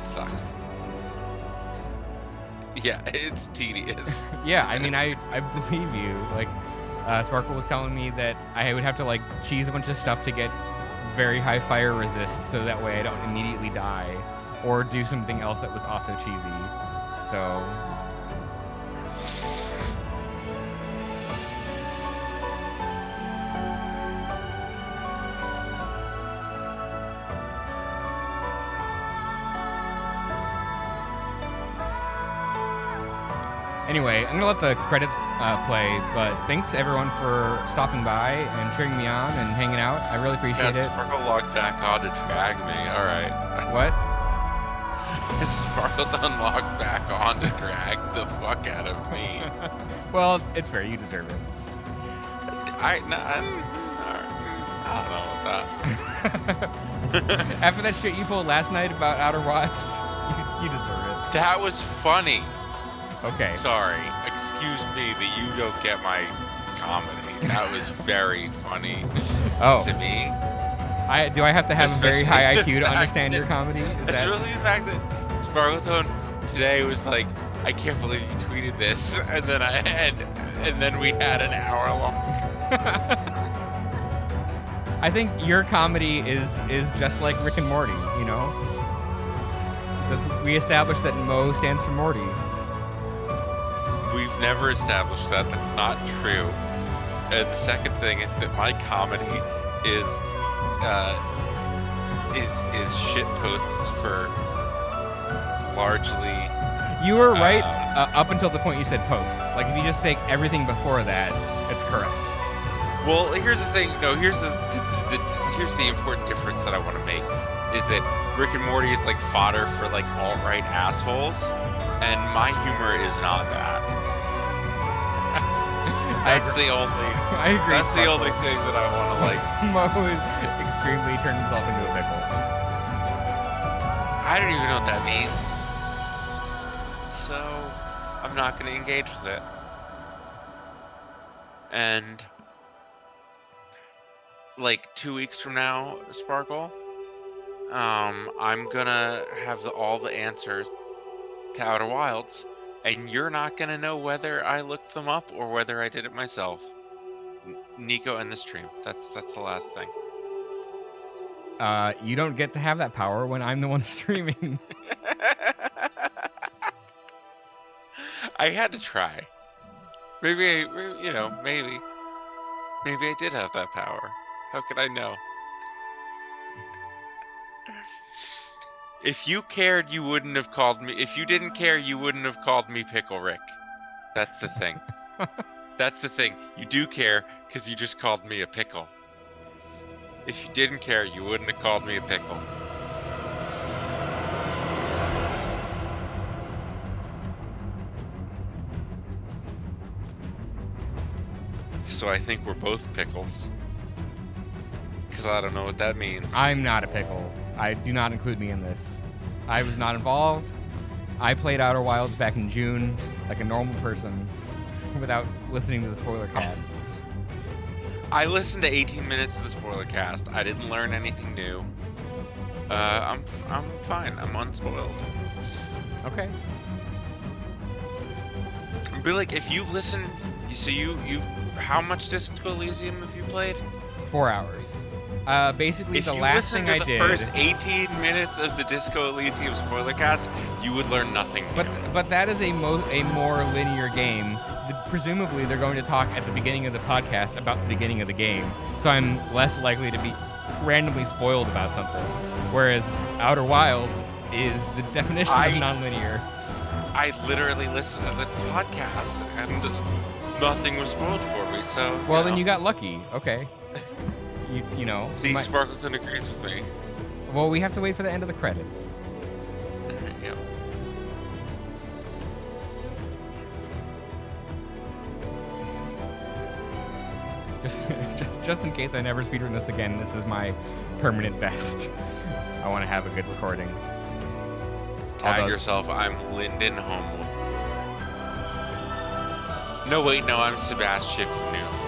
sucks. Yeah, it's tedious. Yeah, I mean, I believe you. Like, Sparkle was telling me that I would have to like cheese a bunch of stuff to get very high fire resist, so that way I don't immediately die, or do something else that was also cheesy. So. Anyway, I'm gonna let the credits play, but thanks everyone for stopping by and cheering me on and hanging out. I really appreciate it. Sparkle logged back on to drag me. All right. What? Sparkle unlocked back on to drag the fuck out of me. Well, it's fair. You deserve it. I don't know about that. After that shit you pulled last night about Outer Wilds, you deserve it. That was funny. Okay. Sorry. Excuse me that you don't get my comedy. That was very funny to me. Do I have to have a very high IQ to fact understand that- your comedy? Is that Especially the fact that Sparkletone today was like, I can't believe you tweeted this, and then we had an hour long. I think your comedy is just like Rick and Morty, you know? We established that Mo stands for Morty. We've never established that. That's not true. And the second thing is that my comedy is shit posts for largely. You were right up until the point you said posts. Like if you just take everything before that, it's correct. Well, here's the thing. No, here's the important difference that I want to make is that Rick and Morty is like fodder for like alt-right assholes, and my humor is not that. That's the only. I agree. That's the only thing that I want to like. Mo is extremely turned himself into a pickle. I don't even know what that means, so I'm not going to engage with it. And like 2 weeks from now, Sparkle, I'm gonna have all the answers to Outer Wilds, and you're not gonna know whether I looked them up or whether I did it myself. Nico and the stream. That's the last thing. You don't get to have that power when I'm the one streaming. I had to try. Maybe I did have that power. How could I know? If you cared, you wouldn't have called me. If you didn't care, you wouldn't have called me Pickle Rick. That's the thing. That's the thing. You do care because you just called me a pickle. If you didn't care, you wouldn't have called me a pickle. So I think we're both pickles. Because I don't know what that means. I'm not a pickle. Do not include me in this. I was not involved. I played Outer Wilds back in June like a normal person without listening to the spoiler cast. I listened to 18 minutes of the spoiler cast. I didn't learn anything new. I'm fine. I'm unspoiled. Okay. But like, if you listen, you how much Disco Elysium have you played? 4 hours. Basically, If the you last listened thing to I the did. first 18 minutes of the Disco Elysium spoiler cast, you would learn nothing new. But that is a more linear game. Presumably, they're going to talk at the beginning of the podcast about the beginning of the game, so I'm less likely to be randomly spoiled about something. Whereas Outer Wilds is the definition of nonlinear. I literally listened to the podcast and nothing was spoiled for me. So well, then you got lucky. Okay. You know. See, Sparkleton agrees with me. Well, we have to wait for the end of the credits. Yep. Just in case I never speedrun this again, this is my permanent best. I want to have a good recording. Tag yourself. I'm Lyndon Homewood. No, wait, no, I'm Sebastian Knoof.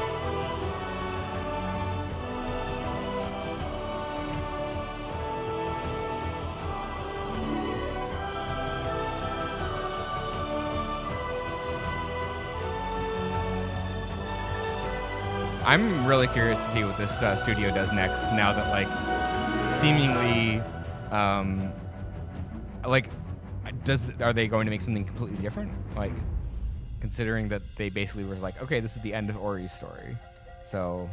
I'm really curious to see what this studio does next. Now that seemingly, are they going to make something completely different? Like, considering that they basically were like, okay, this is the end of Ori's story, so.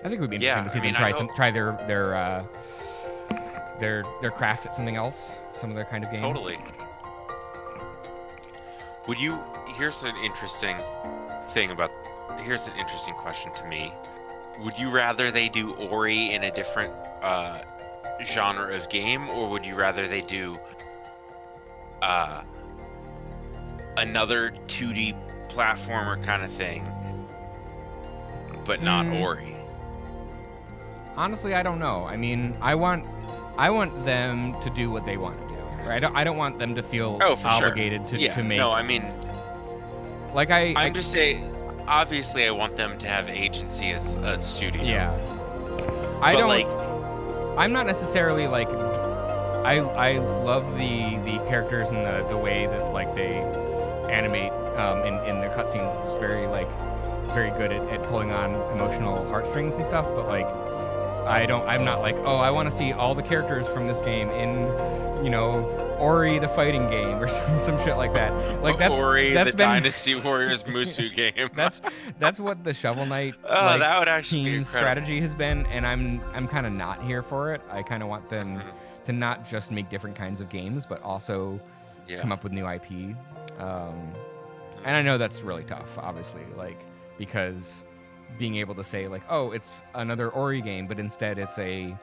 I think it would be interesting to see them try their their craft at something else, some other kind of game. Totally. Here's an interesting question to me. Would you rather they do Ori in a different genre of game, or would you rather they do another 2D platformer kind of thing, but not Ori? Honestly, I don't know. I mean, I want them to do what they want to do. Right? I don't want them to feel obligated to make. No, I mean, like I'm just saying. Obviously, I want them to have agency as a studio. Yeah. I'm not necessarily like. I love the characters and the way that like they animate in their cutscenes. It's very good at pulling on emotional heartstrings and stuff. But like, I'm not like, oh, I want to see all the characters from this game in, Ori the fighting game or some shit like that. Like that's Ori the Dynasty Warriors Musou game. that's what the Shovel Knight that would actually team be strategy has been, and I'm kind of not here for it. I kind of want them to not just make different kinds of games, but also come up with new IP. And I know that's really tough, obviously, like because being able to say like, oh, it's another Ori game, but instead it's a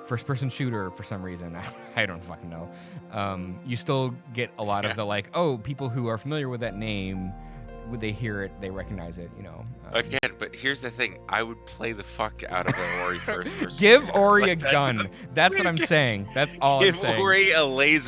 first-person shooter for some reason. I don't fucking know. You still get a lot of the like, oh, people who are familiar with that name, would they hear it, they recognize it, Again, but here's the thing: I would play the fuck out of an Ori first-person. Give Ori a gun. That's what I'm saying. That's all I'm saying. Give Ori a laser